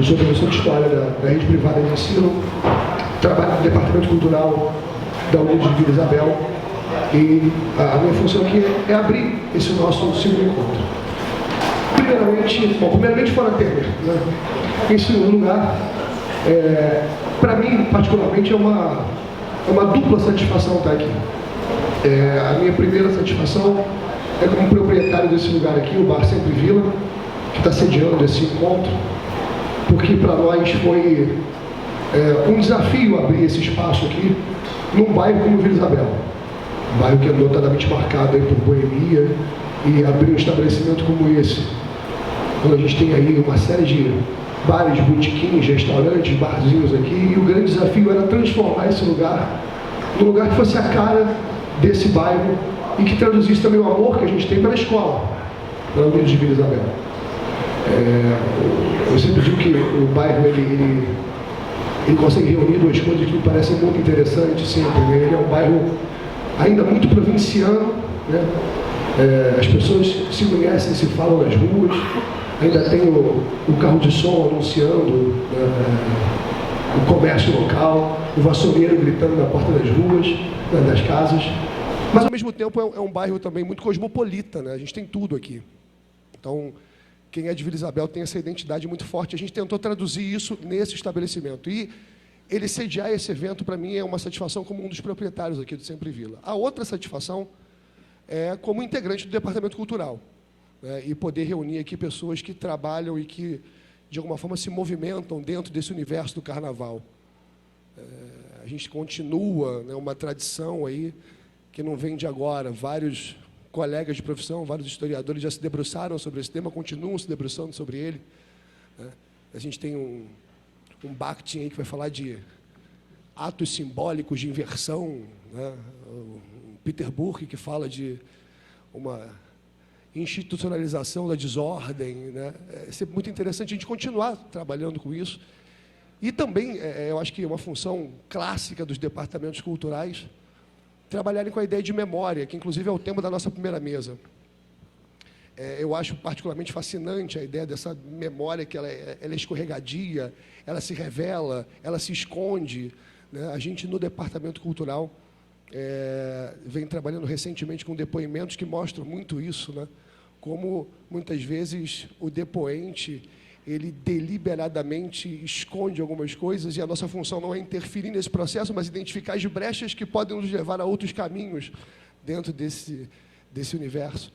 Eu sou professor de História da rede privada de ensino, trabalho no Departamento Cultural da União de Vila Isabel e a minha função aqui é abrir esse nosso segundo encontro. Primeiramente fora Temer, né? Em segundo lugar, para mim, particularmente, é uma dupla satisfação estar aqui. A minha primeira satisfação é como proprietário desse lugar aqui, o Bar Sempre Vila, que está sediando esse encontro, porque para nós foi um desafio abrir esse espaço aqui num bairro como Vila Isabel, um bairro que é notadamente marcado aí por boemia, e abrir um estabelecimento como esse, quando a gente tem aí uma série de bares, botiquins, restaurantes, barzinhos aqui, e o grande desafio era transformar esse lugar num lugar que fosse a cara desse bairro e que traduzisse também o amor que a gente tem pela escola, pela União de Vila Isabel. Eu sempre digo que o bairro ele consegue reunir duas coisas que me parecem muito interessantes sempre, né? Ele é um bairro ainda muito provinciano, né? As pessoas se conhecem, se falam nas ruas, ainda tem o carro de som anunciando o comércio local, o vassoureiro gritando na porta das ruas, das casas. Mas ao mesmo tempo é um bairro também muito cosmopolita, né? A gente tem tudo aqui. Então, quem é de Vila Isabel tem essa identidade muito forte. A gente tentou traduzir isso nesse estabelecimento. E ele sediar esse evento, para mim, é uma satisfação como um dos proprietários aqui do Sempre Vila. A outra satisfação é como integrante do Departamento Cultural, né? E poder reunir aqui pessoas que trabalham e que, de alguma forma, se movimentam dentro desse universo do carnaval. A gente continua, né, uma tradição aí que não vem de agora. Vários colegas de profissão, vários historiadores já se debruçaram sobre esse tema, continuam se debruçando sobre ele, né? A gente tem um Bakhtin aí que vai falar de atos simbólicos de inversão, né? O Peter Burke que fala de uma institucionalização da desordem, né? É sempre muito interessante a gente continuar trabalhando com isso. E também, eu acho que é uma função clássica dos departamentos culturais trabalharem com a ideia de memória, que inclusive é o tema da nossa primeira mesa. Eu acho particularmente fascinante a ideia dessa memória, que ela é escorregadia, ela se revela, ela se esconde, né? A gente, no Departamento Cultural, vem trabalhando recentemente com depoimentos que mostram muito isso, né? Como, muitas vezes, o depoente ele deliberadamente esconde algumas coisas, e a nossa função não é interferir nesse processo, mas identificar as brechas que podem nos levar a outros caminhos dentro desse universo.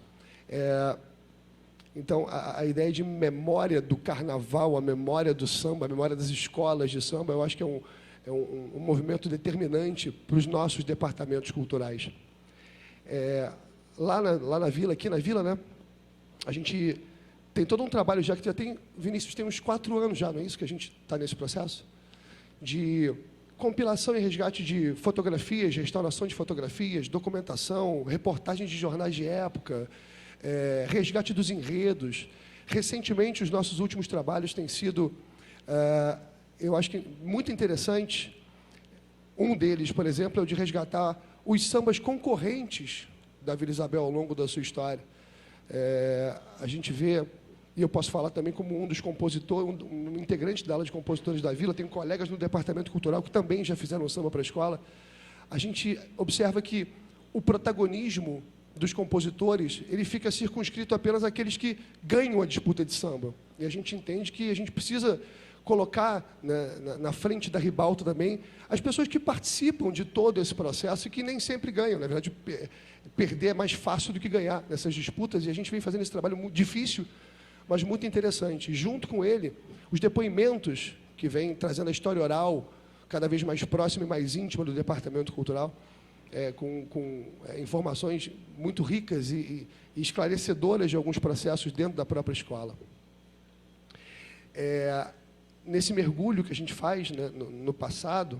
Então, a ideia de memória do carnaval, a memória do samba, a memória das escolas de samba, eu acho que é um movimento determinante para os nossos departamentos culturais. Lá na vila, aqui na vila, né, a gente tem todo um trabalho já que já tem, Vinícius, tem uns 4 anos já, não é isso que a gente está nesse processo? De compilação e resgate de fotografias, restauração de fotografias, documentação, reportagens de jornais de época, resgate dos enredos. Recentemente, os nossos últimos trabalhos têm sido, eu acho que muito interessante. Um deles, por exemplo, é o de resgatar os sambas concorrentes da Vila Isabel ao longo da sua história. A gente vê, e eu posso falar também como um dos compositores, um integrante da aula de compositores da Vila, tenho colegas no Departamento Cultural que também já fizeram samba para a escola. A gente observa que o protagonismo dos compositores, ele fica circunscrito apenas àqueles que ganham a disputa de samba. E a gente entende que a gente precisa colocar, né, na frente da ribalta também as pessoas que participam de todo esse processo e que nem sempre ganham. Na verdade, perder é mais fácil do que ganhar nessas disputas, e a gente vem fazendo esse trabalho muito difícil, mas muito interessante. E, junto com ele, os depoimentos que vêm trazendo a história oral cada vez mais próxima e mais íntima do Departamento Cultural, com informações muito ricas e esclarecedoras de alguns processos dentro da própria escola. Nesse mergulho que a gente faz, né, no passado,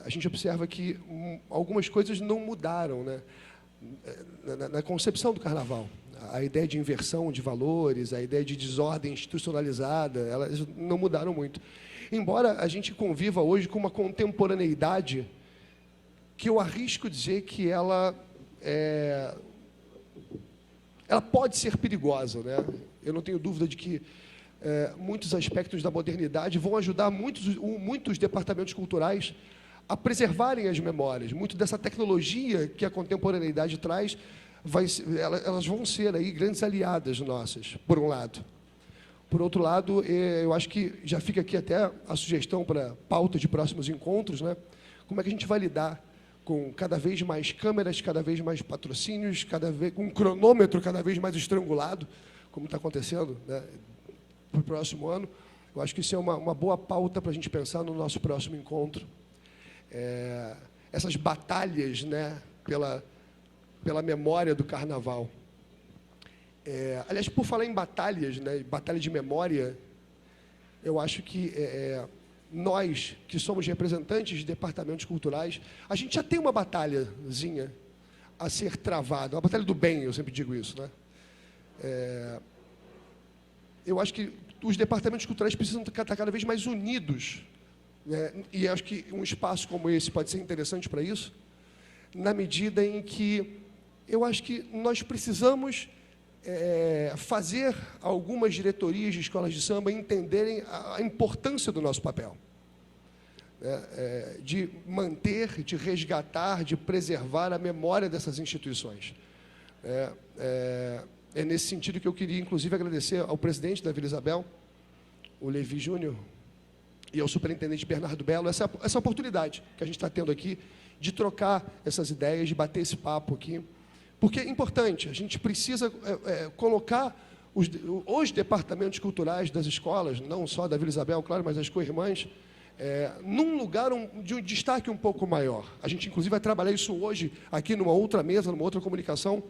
a gente observa que algumas coisas não mudaram, né, na concepção do carnaval. A ideia de inversão de valores, a ideia de desordem institucionalizada, elas não mudaram muito. Embora a gente conviva hoje com uma contemporaneidade que eu arrisco dizer que ela pode ser perigosa, né? Eu não tenho dúvida de que muitos aspectos da modernidade, vão ajudar muitos departamentos culturais a preservarem as memórias. Muito dessa tecnologia que a contemporaneidade traz, elas vão ser aí grandes aliadas nossas, por um lado. Por outro lado, eu acho que já fica aqui até a sugestão para pauta de próximos encontros, né? Como é que a gente vai lidar com cada vez mais câmeras, cada vez mais patrocínios, com um cronômetro cada vez mais estrangulado, como está acontecendo, né, para o próximo ano. Eu acho que isso é uma boa pauta para a gente pensar no nosso próximo encontro. Essas batalhas, né, pela memória do Carnaval. Aliás, por falar em batalhas, né, batalha de memória, eu acho que nós, que somos representantes de departamentos culturais, a gente já tem uma batalhazinha a ser travada, uma batalha do bem, eu sempre digo isso, né? Eu acho que os departamentos culturais precisam estar cada vez mais unidos, né? E acho que um espaço como esse pode ser interessante para isso, na medida em que eu acho que nós precisamos fazer algumas diretorias de escolas de samba entenderem a importância do nosso papel, de manter, de resgatar, de preservar a memória dessas instituições. É nesse sentido que eu queria, inclusive, agradecer ao presidente da Vila Isabel, o Levi Júnior, e ao superintendente Bernardo Belo, essa oportunidade que a gente está tendo aqui de trocar essas ideias, de bater esse papo aqui, porque é importante, a gente precisa colocar os departamentos culturais das escolas, não só da Vila Isabel, claro, mas das co-irmãs, num lugar de um destaque um pouco maior. A gente, inclusive, vai trabalhar isso hoje aqui numa outra mesa, numa outra comunicação,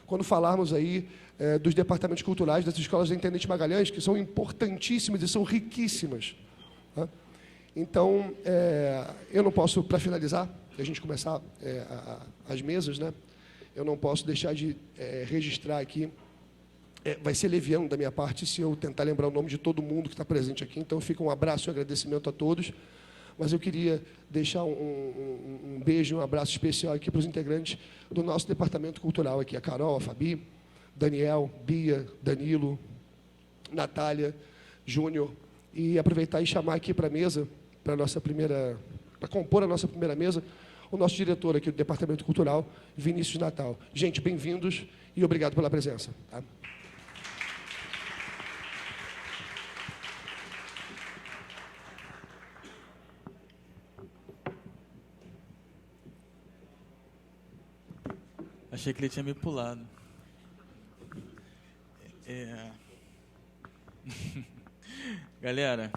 quando falarmos aí dos departamentos culturais das escolas da Intendente Magalhães, que são importantíssimas e são riquíssimas. Tá? Então, eu não posso, para finalizar, a gente começar as mesas, né? Eu não posso deixar de registrar aqui, vai ser leviano da minha parte se eu tentar lembrar o nome de todo mundo que está presente aqui, então fica um abraço e um agradecimento a todos, mas eu queria deixar um beijo, um abraço especial aqui para os integrantes do nosso departamento cultural aqui, a Carol, a Fabi, Daniel, Bia, Danilo, Natália, Júnior, e aproveitar e chamar aqui para a mesa, para compor a nossa primeira mesa, o nosso diretor aqui do Departamento Cultural, Vinícius Natal. Gente, bem-vindos e obrigado pela presença. Tá? Achei que ele tinha me pulado. Galera,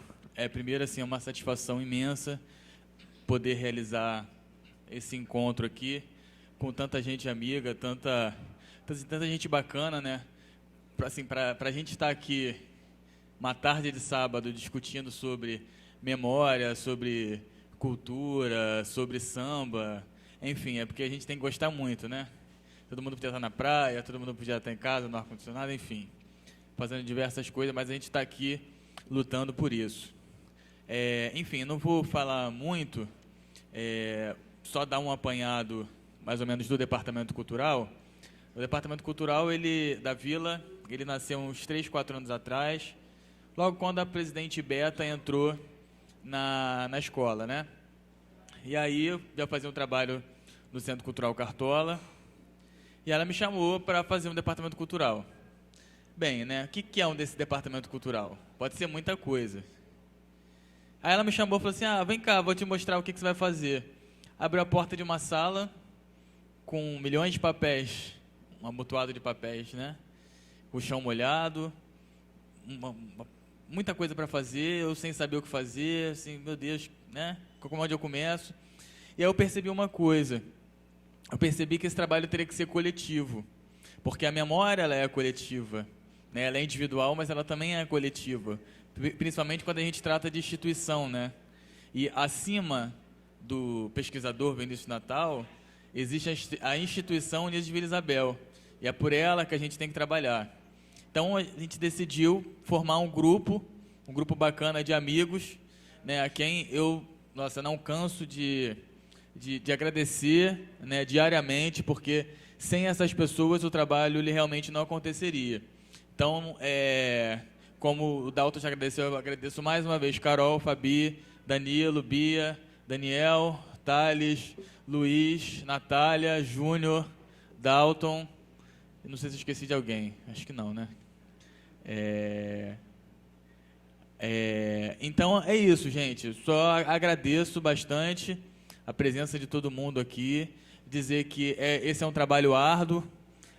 primeiro, assim, é uma satisfação imensa poder realizar esse encontro aqui com tanta gente amiga, tanta gente bacana, né? Para a gente estar aqui uma tarde de sábado discutindo sobre memória, sobre cultura, sobre samba, enfim, é porque a gente tem que gostar muito, né? Todo mundo podia estar na praia, todo mundo podia estar em casa, no ar-condicionado, enfim, fazendo diversas coisas, mas a gente está aqui lutando por isso. Enfim, não vou falar muito, só dar um apanhado, mais ou menos, do Departamento Cultural. O Departamento Cultural da Vila, ele nasceu uns 3, 4 anos atrás, logo quando a presidente Beta entrou na escola, né? E aí, eu já fazia um trabalho no Centro Cultural Cartola, e ela me chamou para fazer um departamento cultural. Bem, né? O que é desse departamento cultural? Pode ser muita coisa. Aí ela me chamou e falou assim, vem cá, vou te mostrar o que você vai fazer. Abriu a porta de uma sala com milhões de papéis, um amontoado de papéis, né? O chão molhado, muita coisa para fazer, eu sem saber o que fazer, assim, meu Deus, né? Como onde eu começo? E aí eu percebi uma coisa. Eu percebi que esse trabalho teria que ser coletivo, porque a memória ela é coletiva, né? Ela é individual, mas ela também é coletiva, principalmente quando a gente trata de instituição, né? E acima do pesquisador Vinícius Natal, existe a instituição Unidos de Vila Isabel, e é por ela que a gente tem que trabalhar. Então a gente decidiu formar um grupo bacana de amigos, né? A quem eu, não canso de agradecer, né, diariamente, porque sem essas pessoas o trabalho ele realmente não aconteceria. Então, como o Dalton já agradeceu, eu agradeço mais uma vez Carol, Fabi, Danilo, Bia, Daniel, Thales, Luiz, Natália, Júnior, Dalton. Não sei se eu esqueci de alguém. Acho que não, né? Então é isso, gente. Só agradeço bastante a presença de todo mundo aqui. Dizer que esse é um trabalho árduo,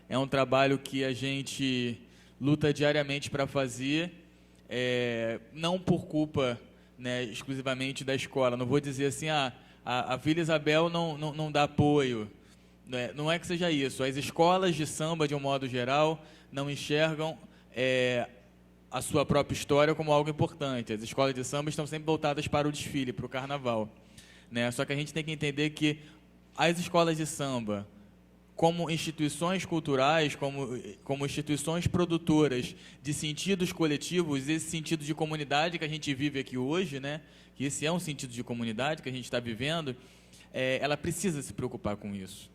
é um trabalho que a gente luta diariamente para fazer, não por culpa, né, exclusivamente da escola. Não vou dizer assim, a Vila Isabel não dá apoio. Não é que seja isso. As escolas de samba, de um modo geral, não enxergam a sua própria história como algo importante. As escolas de samba estão sempre voltadas para o desfile, para o carnaval, né? Só que a gente tem que entender que as escolas de samba, como instituições culturais, como instituições produtoras de sentidos coletivos, esse sentido de comunidade que a gente vive aqui hoje, né? Que esse é um sentido de comunidade que a gente está vivendo, ela precisa se preocupar com isso.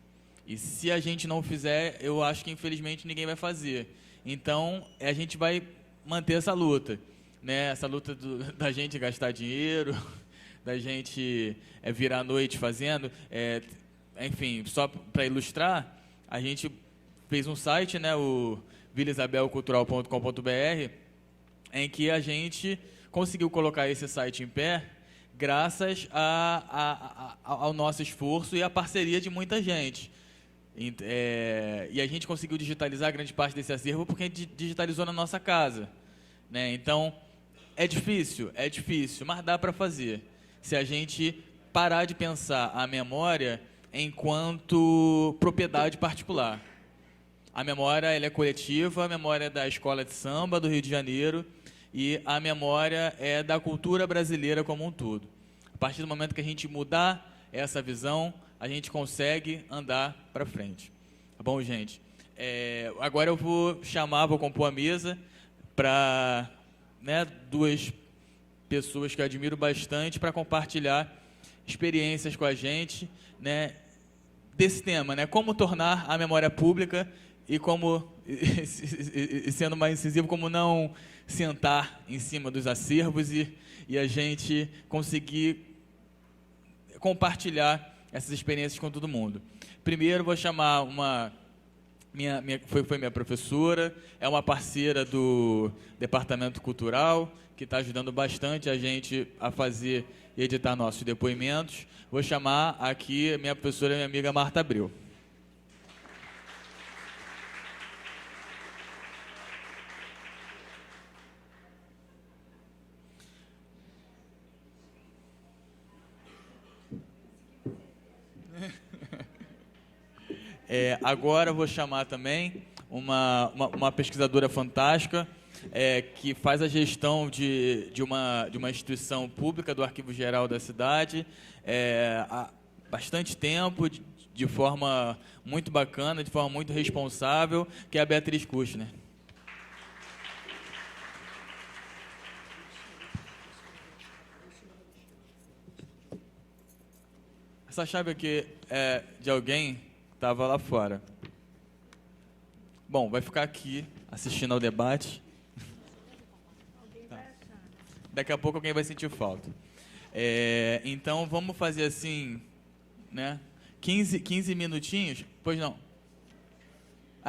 E se a gente não fizer, eu acho que infelizmente ninguém vai fazer. Então, a gente vai manter essa luta, né? Essa luta da gente gastar dinheiro, da gente virar a noite fazendo. Enfim, só para ilustrar, a gente fez um site, né, o vilaisabelcultural.com.br, em que a gente conseguiu colocar esse site em pé graças ao nosso esforço e à parceria de muita gente. E a gente conseguiu digitalizar grande parte desse acervo porque a gente digitalizou na nossa casa, né? Então, é difícil, mas dá para fazer. Se a gente parar de pensar a memória enquanto propriedade particular. A memória ela é coletiva, a memória é da escola de samba do Rio de Janeiro e a memória é da cultura brasileira como um todo. A partir do momento que a gente mudar essa visão, a gente consegue andar para frente. Tá bom, gente? Agora eu vou compor a mesa para, né, duas pessoas que eu admiro bastante para compartilhar experiências com a gente, né, desse tema, né, como tornar a memória pública e como, sendo mais incisivo, como não sentar em cima dos acervos e a gente conseguir compartilhar essas experiências com todo mundo. Primeiro, vou chamar foi minha professora, é uma parceira do Departamento Cultural, que está ajudando bastante a gente a fazer e editar nossos depoimentos. Vou chamar aqui a minha professora e minha amiga Marta Abreu. Agora vou chamar também uma pesquisadora fantástica que faz a gestão de uma instituição pública do Arquivo Geral da cidade há bastante tempo, de forma muito bacana, de forma muito responsável, que é a Beatriz Kushner. Essa chave aqui é de alguém que estava lá fora. Bom, vai ficar aqui assistindo ao debate. Tá. Daqui a pouco alguém vai sentir falta. Então, vamos fazer assim, né? 15 minutinhos? Pois não.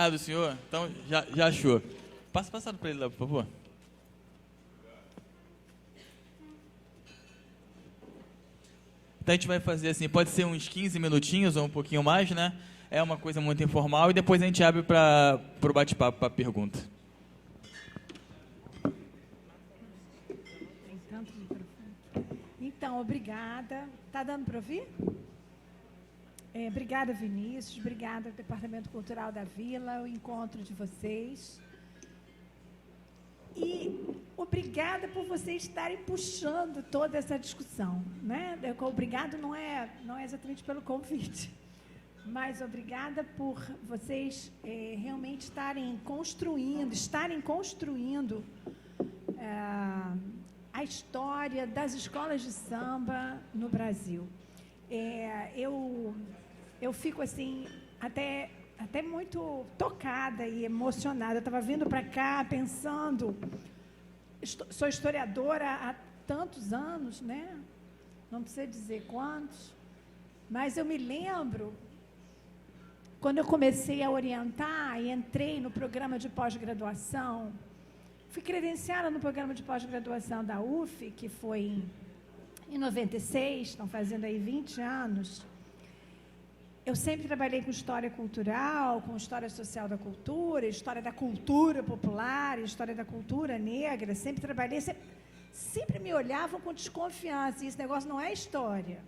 Do senhor? Então, já achou. Passa para ele lá, por favor. Então, a gente vai fazer assim, pode ser uns 15 minutinhos ou um pouquinho mais, né? É uma coisa muito informal e depois a gente abre para o bate-papo, para a pergunta. Então, obrigada. Está dando para ouvir? Obrigada, Vinícius. Obrigada, Departamento Cultural da Vila, o encontro de vocês. E obrigada por vocês estarem puxando toda essa discussão, né? Obrigado não é exatamente pelo convite, mas obrigada por vocês realmente estarem construindo a história das escolas de samba no Brasil. Eu fico assim até muito tocada e emocionada. Eu estava vindo para cá pensando sou historiadora há tantos anos, né? Não precisa dizer quantos, mas eu me lembro, quando eu comecei a orientar e entrei no programa de pós-graduação, fui credenciada no programa de pós-graduação da UF, que foi em 96, estão fazendo aí 20 anos. Eu sempre trabalhei com história cultural, com história social da cultura, história da cultura popular, história da cultura negra, sempre trabalhei, sempre me olhavam com desconfiança, e esse negócio não é história.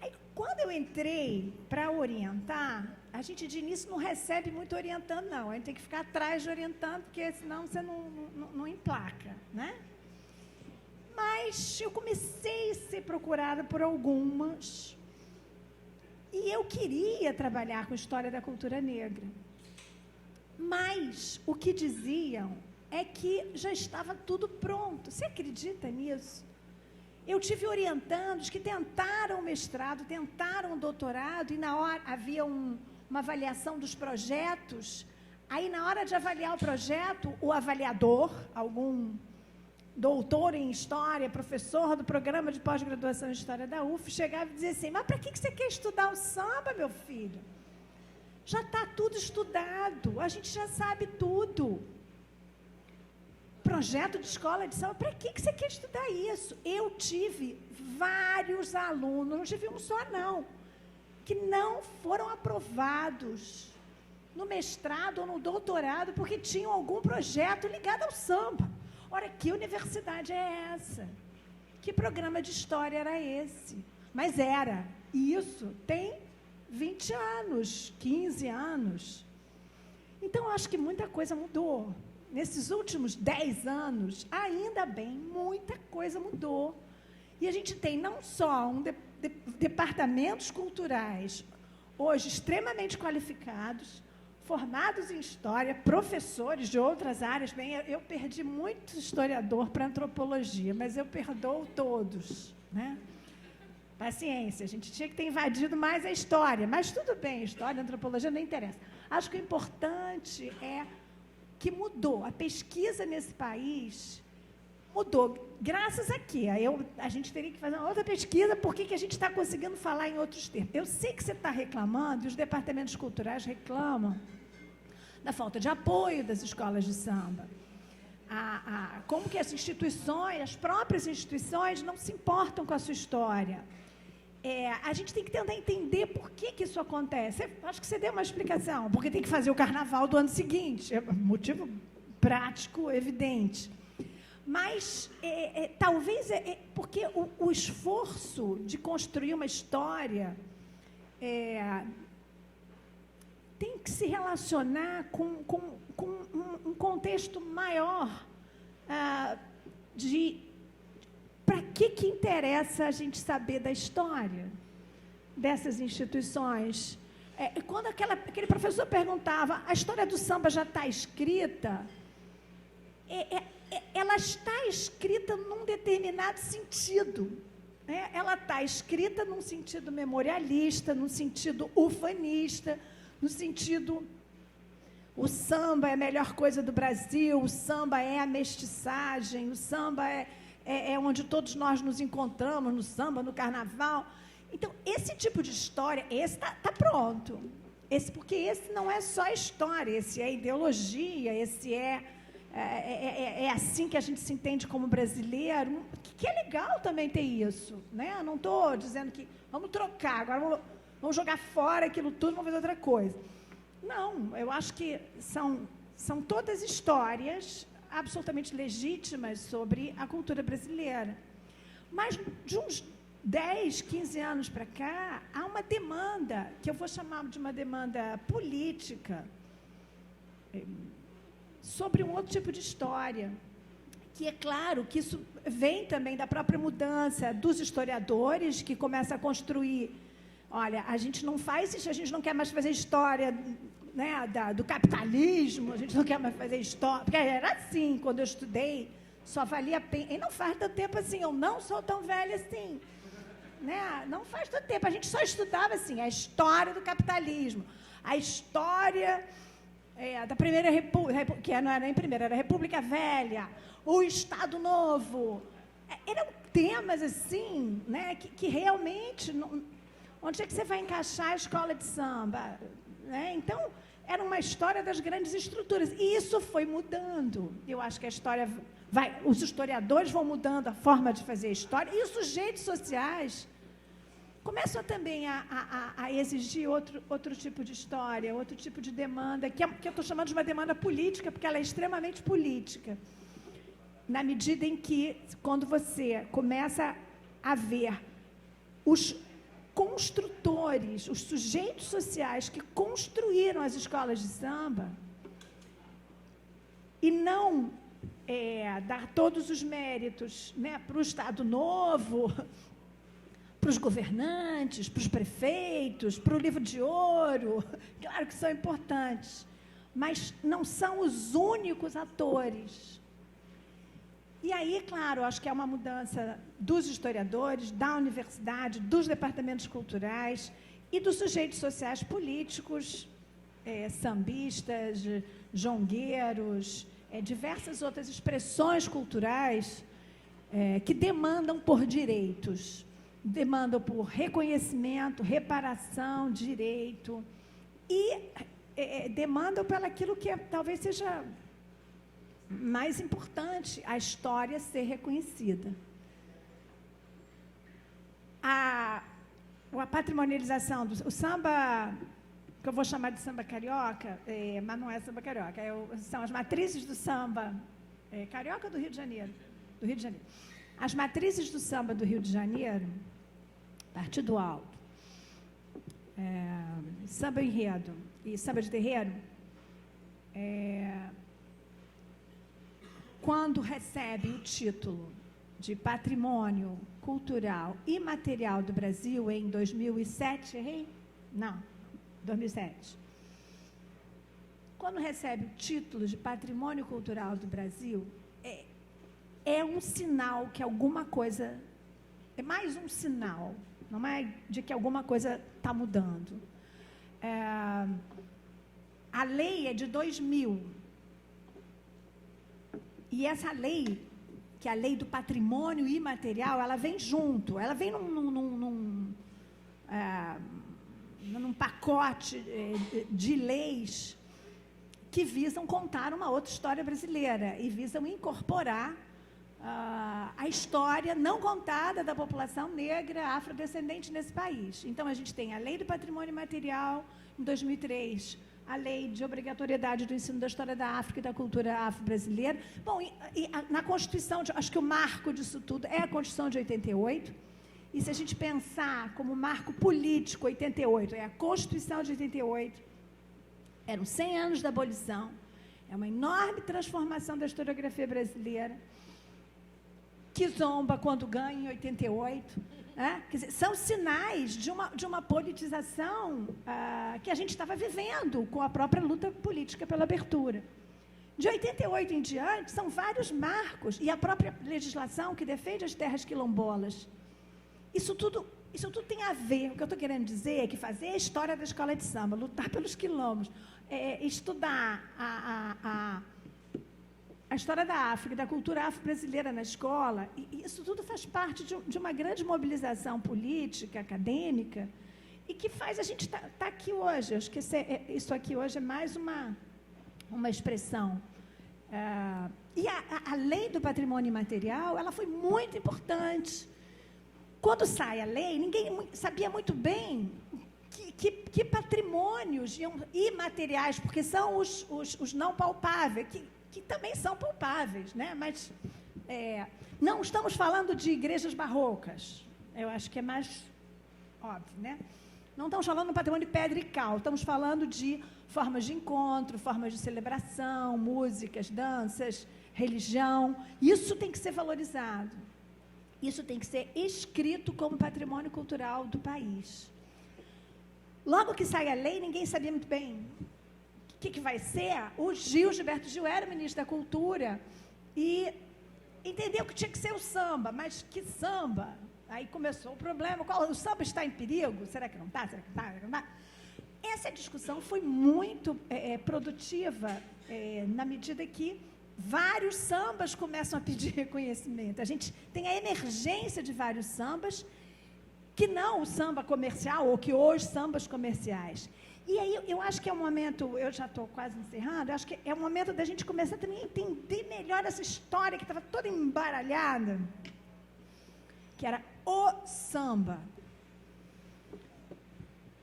Aí, quando eu entrei para orientar, a gente de início não recebe muito orientando, não, a gente tem que ficar atrás de orientando, porque senão você não emplaca, né? Mas eu comecei a ser procurada por algumas, e eu queria trabalhar com história da cultura negra. Mas o que diziam é que já estava tudo pronto. Você acredita nisso? Eu tive orientandos que tentaram o mestrado, tentaram o doutorado, e na hora havia uma avaliação dos projetos. Aí, na hora de avaliar o projeto, o avaliador, algum doutor em História, professor do programa de pós-graduação em História da UF, chegava e dizia assim: mas para que você quer estudar o samba, meu filho? Já está tudo estudado, a gente já sabe tudo. Projeto de escola de samba, para que você quer estudar isso? Eu tive vários alunos, não tive um só não, que não foram aprovados no mestrado ou no doutorado porque tinham algum projeto ligado ao samba. Ora, que universidade é essa? Que programa de história era esse? Mas era. E isso tem 20 anos, 15 anos. Então, eu acho que muita coisa mudou. Nesses últimos 10 anos, ainda bem, muita coisa mudou. E a gente tem não só departamentos culturais, hoje extremamente qualificados, formados em história, professores de outras áreas. Bem, eu perdi muito historiador para antropologia, mas eu perdoo todos, né? Paciência, a gente tinha que ter invadido mais a história, mas tudo bem, história, antropologia, não interessa. Acho que o importante é que mudou. A pesquisa nesse país mudou. Graças a quê? A gente teria que fazer uma outra pesquisa, por que a gente está conseguindo falar em outros termos. Eu sei que você está reclamando, e os departamentos culturais reclamam da falta de apoio das escolas de samba. Como que as instituições, as próprias instituições, não se importam com a sua história. A gente tem que tentar entender por que isso acontece. Acho que você deu uma explicação, porque tem que fazer o carnaval do ano seguinte. É motivo prático, evidente. Mas talvez porque o esforço de construir uma história tem que se relacionar com um contexto maior de para que interessa a gente saber da história dessas instituições. Quando aquele professor perguntava, a história do samba já está escrita, ela está escrita num determinado sentido. Ela está escrita num sentido memorialista, num sentido ufanista, no sentido, o samba é a melhor coisa do Brasil, o samba é a mestiçagem, o samba é onde todos nós nos encontramos, no samba, no carnaval. Então, esse tipo de história, esse está pronto. Porque esse não é só história, esse é ideologia, esse é assim que a gente se entende como brasileiro, que é legal também ter isso, né? Eu não estou dizendo que vamos trocar, agora vamos jogar fora aquilo tudo, vamos fazer outra coisa. Não, eu acho que são todas histórias absolutamente legítimas sobre a cultura brasileira. Mas de uns 10, 15 anos para cá, há uma demanda, que eu vou chamar de uma demanda política, sobre um outro tipo de história, que é claro que isso vem também da própria mudança dos historiadores, que começam a construir, olha, a gente não faz isso, a gente não quer mais fazer história, né, do capitalismo, a gente não quer mais fazer história, porque era assim, quando eu estudei, só valia a pena, e não faz tanto tempo assim, eu não sou tão velha assim, né? Não faz tanto tempo, a gente só estudava assim, a história do capitalismo, a história da primeira república, que não era nem primeira, era a República Velha, o Estado Novo. Eram temas assim, né, que realmente, onde é que você vai encaixar a escola de samba? Né? Então, era uma história das grandes estruturas. E isso foi mudando. Eu acho que a história os historiadores vão mudando a forma de fazer a história, e os sujeitos sociais começam também a exigir outro tipo de história, outro tipo de demanda, que eu estou chamando de uma demanda política, porque ela é extremamente política. Na medida em que, quando você começa a ver os construtores, os sujeitos sociais que construíram as escolas de samba, e não dar todos os méritos, né, para o Estado Novo, para os governantes, para os prefeitos, para o livro de ouro, claro que são importantes, mas não são os únicos atores. E aí, claro, acho que é uma mudança dos historiadores, da universidade, dos departamentos culturais e dos sujeitos sociais políticos, sambistas, jongueiros, diversas outras expressões culturais que demandam por direitos, demandam por reconhecimento, reparação, direito, e demandam pelaquilo que talvez seja mais importante, a história ser reconhecida. A patrimonialização do samba, que eu vou chamar de samba carioca, mas não é samba carioca, são as matrizes do samba carioca do Rio de Janeiro. Do Rio de Janeiro. As matrizes do samba do Rio de Janeiro, Partido Alto, samba enredo e samba de terreiro, quando recebe o título de Patrimônio Cultural e Material do Brasil em 2007, errei? Não, 2007. Quando recebe o título de Patrimônio Cultural do Brasil, é um sinal que alguma coisa, é mais um sinal, não é de que alguma coisa está mudando. A lei é de 2000, e essa lei, que é a lei do patrimônio imaterial, ela vem junto, ela vem num pacote de leis que visam contar uma outra história brasileira e visam incorporar a história não contada da população negra afrodescendente nesse país. Então, a gente tem a Lei do Patrimônio Imaterial, em 2003, a Lei de Obrigatoriedade do Ensino da História da África e da Cultura Afro-Brasileira. Bom, na Constituição, acho que o marco disso tudo é a Constituição de 88, e se a gente pensar como marco político, 88, é a Constituição de 88, eram 100 anos da abolição, é uma enorme transformação da historiografia brasileira, que zomba quando ganha em 88, quer dizer, são sinais de uma politização que a gente estava vivendo com a própria luta política pela abertura. De 88 em diante, são vários marcos, e a própria legislação que defende as terras quilombolas. Isso tudo tem a ver, o que eu estou querendo dizer é que fazer a história da escola de samba, lutar pelos quilombos, estudar a história da África e da cultura afro-brasileira na escola, e isso tudo faz parte de uma grande mobilização política, acadêmica, e que faz a gente estar aqui hoje. Eu acho que isso aqui hoje é mais uma expressão. E a lei do patrimônio imaterial, ela foi muito importante. Quando sai a lei, ninguém sabia muito bem que patrimônios imateriais, porque são os não palpáveis, que também são palpáveis, né? Mas não estamos falando de igrejas barrocas, eu acho que é mais óbvio, né? Não estamos falando do patrimônio de pedra e cal, estamos falando de formas de encontro, formas de celebração, músicas, danças, religião. Isso tem que ser valorizado, isso tem que ser escrito como patrimônio cultural do país. Logo que sai a lei, ninguém sabia muito bem o que vai ser. O Gilberto Gil era ministro da Cultura e entendeu que tinha que ser o samba, mas que samba? Aí começou o problema, o samba está em perigo? Será que não está? Será que está? essa discussão foi muito produtiva, na medida que vários sambas começam a pedir reconhecimento. A gente tem a emergência de vários sambas, que não o samba comercial, ou que hoje sambas comerciais. E aí eu acho que é um momento, eu já estou quase encerrando, eu acho que é um momento da gente começar também a entender melhor essa história que estava toda embaralhada, que era o samba.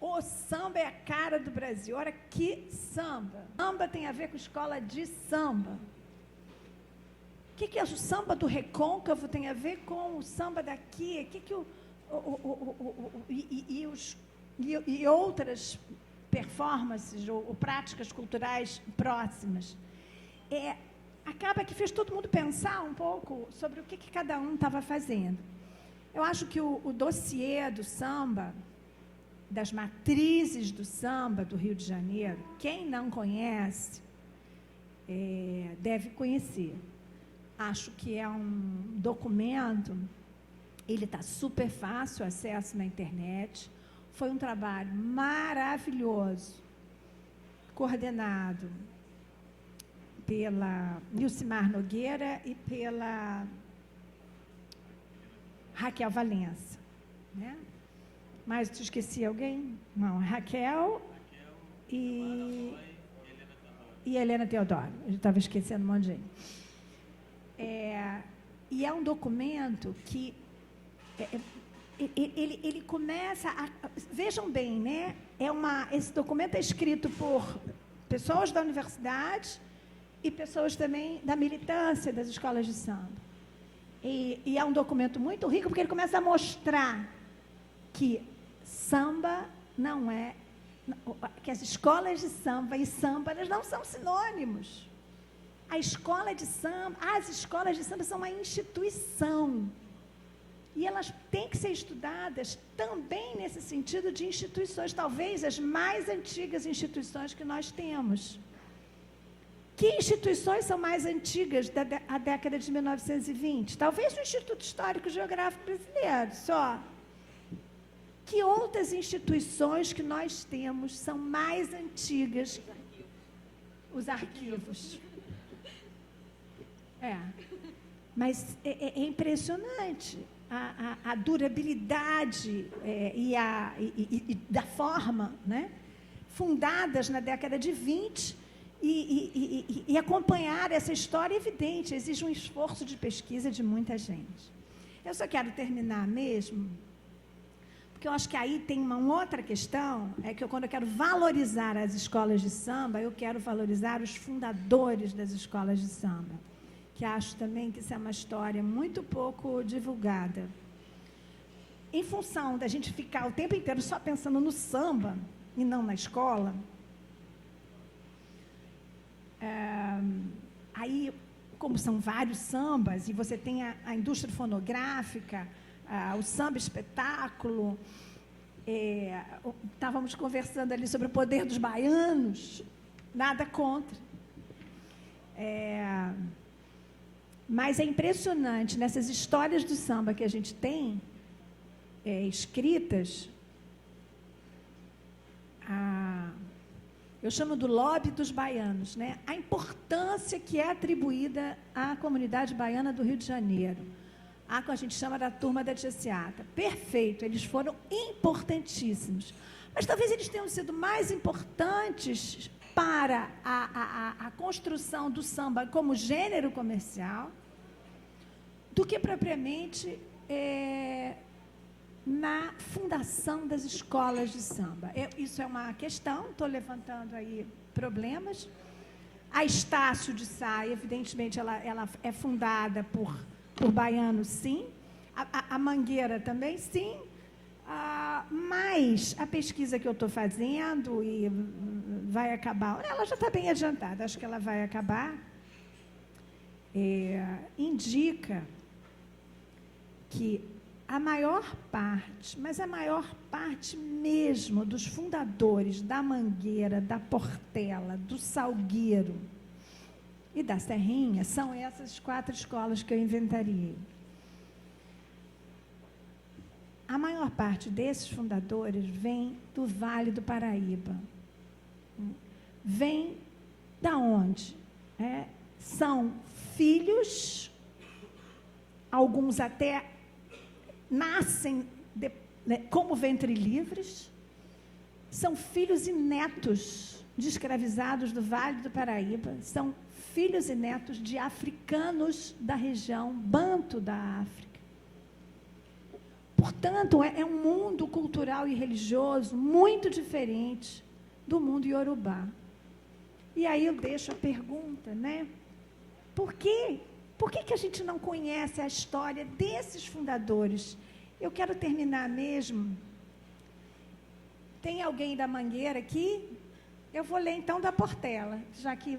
O samba é a cara do Brasil. Ora, que samba? Samba tem a ver com escola de samba. O que é o samba do Recôncavo tem a ver com o samba daqui? O que e outras performances ou práticas culturais próximas. Acaba que fez todo mundo pensar um pouco sobre o que cada um estava fazendo. Eu acho que o dossiê do samba, das matrizes do samba do Rio de Janeiro, quem não conhece, deve conhecer. Acho que é um documento, ele está super fácil acesso na internet. Foi um trabalho maravilhoso, coordenado pela Nilcimar Nogueira e pela Raquel Valença, né? Mas te esqueci alguém? Não, Raquel e Helena Teodoro. Eu estava esquecendo um monte de gente. E é um documento que ele começa a... Vejam bem, né? Esse documento é escrito por pessoas da universidade e pessoas também da militância das escolas de samba. E é um documento muito rico, porque ele começa a mostrar que samba não é... que as escolas de samba e samba, elas não são sinônimos. As escolas de samba são uma instituição. E elas têm que ser estudadas também nesse sentido de instituições, talvez as mais antigas instituições que nós temos. Que instituições são mais antigas da década de 1920? Talvez o Instituto Histórico Geográfico Brasileiro, só. Que outras instituições que nós temos são mais antigas? Os arquivos. Mas é impressionante a durabilidade e da forma, né? Fundadas na década de 20 e acompanhar essa história é evidente, exige um esforço de pesquisa de muita gente. Eu só quero terminar mesmo, porque eu acho que aí tem uma outra questão, que quando eu quero valorizar as escolas de samba, eu quero valorizar os fundadores das escolas de samba, que acho também que isso é uma história muito pouco divulgada. Em função da gente ficar o tempo inteiro só pensando no samba e não na escola, aí, como são vários sambas, e você tem a indústria fonográfica, o samba espetáculo, estávamos conversando ali sobre o poder dos baianos, nada contra. Mas é impressionante, nessas histórias do samba que a gente tem escritas, eu chamo do lobby dos baianos, né? A importância que é atribuída à comunidade baiana do Rio de Janeiro, que a gente chama da turma da Tia Seata. Perfeito, eles foram importantíssimos, mas talvez eles tenham sido mais importantes para a construção do samba como gênero comercial do que propriamente na fundação das escolas de samba. Isso é uma questão, estou levantando aí problemas. A Estácio de Sá, evidentemente, ela é fundada por baianos, sim. A Mangueira também, sim. Mas a pesquisa que eu estou fazendo, e vai acabar, ela já está bem adiantada, acho que ela vai acabar, indica que a maior parte, mas a maior parte mesmo dos fundadores da Mangueira, da Portela, do Salgueiro e da Serrinha são essas 4 escolas que eu inventariei. A maior parte desses fundadores vem do Vale do Paraíba, vem da onde? São filhos, alguns até nascem como ventre livres, são filhos e netos de escravizados do Vale do Paraíba, são filhos e netos de africanos da região banto da África. Portanto, é um mundo cultural e religioso muito diferente do mundo iorubá. E aí eu deixo a pergunta, né? Por quê? Por que a gente não conhece a história desses fundadores? Eu quero terminar mesmo. Tem alguém da Mangueira aqui? Eu vou ler então da Portela, já que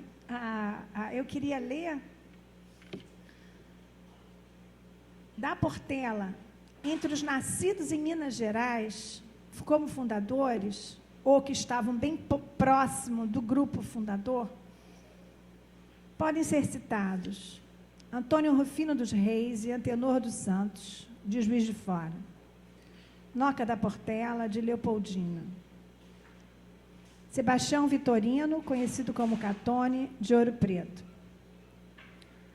eu queria ler da Portela. Entre os nascidos em Minas Gerais, como fundadores, ou que estavam bem próximo do grupo fundador, podem ser citados Antônio Rufino dos Reis e Antenor dos Santos, de Juiz de Fora, Noca da Portela, de Leopoldina, Sebastião Vitorino, conhecido como Catone, de Ouro Preto.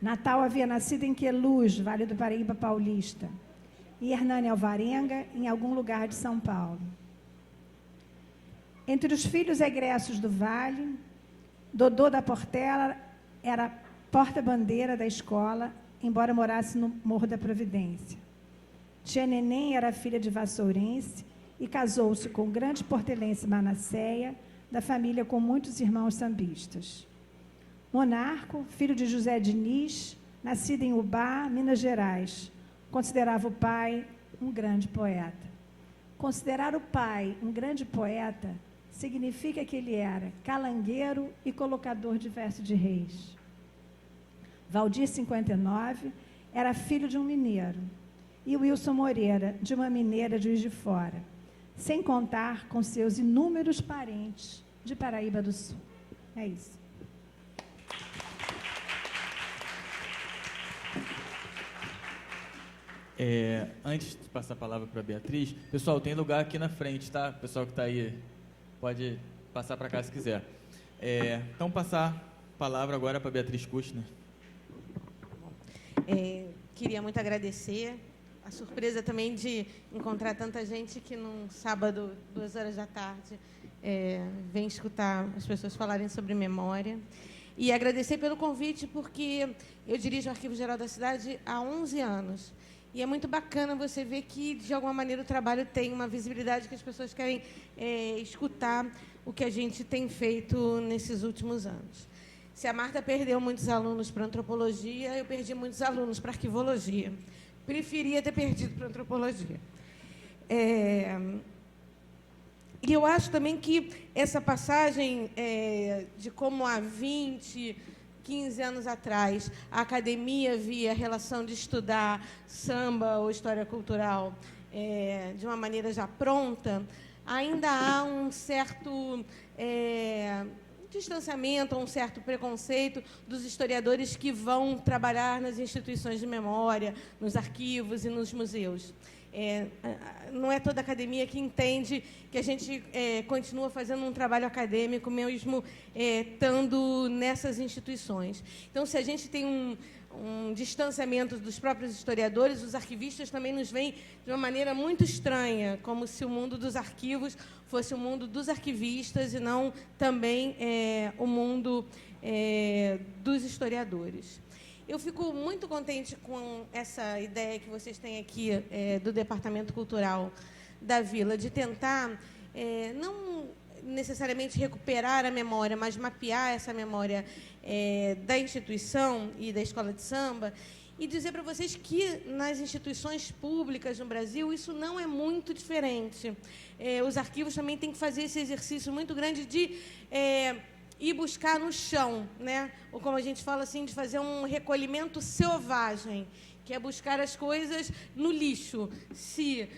Natal havia nascido em Queluz, Vale do Paraíba Paulista, e Hernani Alvarenga, em algum lugar de São Paulo. Entre os filhos egressos do Vale, Dodô da Portela era porta-bandeira da escola, embora morasse no Morro da Providência. Tia Neném era filha de vassourense e casou-se com o grande portelense Manasseia, da família com muitos irmãos sambistas. Monarco, filho de José Diniz, nascido em Ubá, Minas Gerais, considerava o pai um grande poeta. Considerar o pai um grande poeta significa que ele era calangueiro e colocador de verso de reis. Valdir 59 era filho de um mineiro e Wilson Moreira, de uma mineira de Juiz de Fora, sem contar com seus inúmeros parentes de Paraíba do Sul. É isso. Antes de passar a palavra para a Beatriz, pessoal, tem lugar aqui na frente, tá? O pessoal que está aí pode passar para cá se quiser. Então, passar a palavra agora para a Beatriz Kushner. Queria muito agradecer a surpresa também de encontrar tanta gente que num sábado, 14h, vem escutar as pessoas falarem sobre memória. E agradecer pelo convite, porque eu dirijo o Arquivo Geral da Cidade há 11 anos. E é muito bacana você ver que, de alguma maneira, o trabalho tem uma visibilidade que as pessoas querem escutar o que a gente tem feito nesses últimos anos. Se a Marta perdeu muitos alunos para antropologia, eu perdi muitos alunos para arquivologia. Preferia ter perdido para antropologia. E eu acho também que essa passagem de como há 15 anos atrás, a academia via a relação de estudar samba ou história cultural de uma maneira já pronta, ainda há um certo distanciamento, um certo preconceito dos historiadores que vão trabalhar nas instituições de memória, nos arquivos e nos museus. Não é toda academia que entende que a gente continua fazendo um trabalho acadêmico mesmo estando nessas instituições. Então, se a gente tem um distanciamento dos próprios historiadores, os arquivistas também nos veem de uma maneira muito estranha, como se o mundo dos arquivos fosse o mundo dos arquivistas e não também o mundo dos historiadores. Eu fico muito contente com essa ideia que vocês têm aqui do Departamento Cultural da Vila, de tentar não necessariamente recuperar a memória, mas mapear essa memória da instituição e da escola de samba, e dizer para vocês que nas instituições públicas no Brasil isso não é muito diferente. Os arquivos também têm que fazer esse exercício muito grande de ir buscar no chão, né? Ou como a gente fala assim, de fazer um recolhimento selvagem, que é buscar as coisas no lixo. Se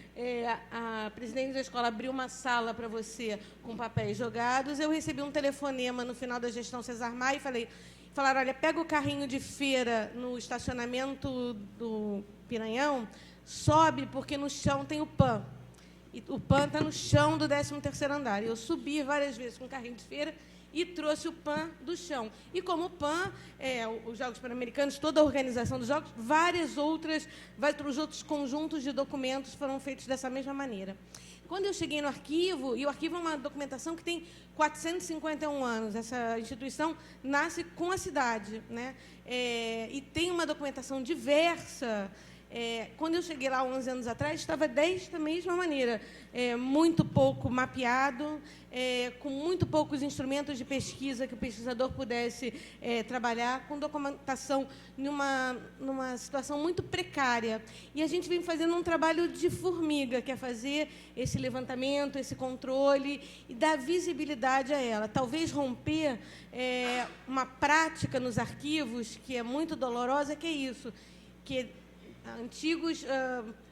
a presidente da escola abriu uma sala para você com papéis jogados, eu recebi um telefonema no final da gestão Cesar Maia e falaram, olha, pega o carrinho de feira no estacionamento do Piranhão, sobe, porque no chão tem o PAN. E o PAN está no chão do 13º andar. Eu subi várias vezes com o carrinho de feira e trouxe o PAN do chão. E como o PAN, os Jogos Pan-Americanos, toda a organização dos Jogos, vários outros conjuntos de documentos foram feitos dessa mesma maneira. Quando eu cheguei no arquivo, e o arquivo é uma documentação que tem 451 anos, essa instituição nasce com a cidade, né? E tem uma documentação diversa. Quando eu cheguei lá 11 anos atrás, estava desta mesma maneira, muito pouco mapeado, com muito poucos instrumentos de pesquisa que o pesquisador pudesse trabalhar, com documentação numa situação muito precária. E a gente vem fazendo um trabalho de formiga, que é fazer esse levantamento, esse controle e dar visibilidade a ela. Talvez romper uma prática nos arquivos que é muito dolorosa, que é isso, que antigos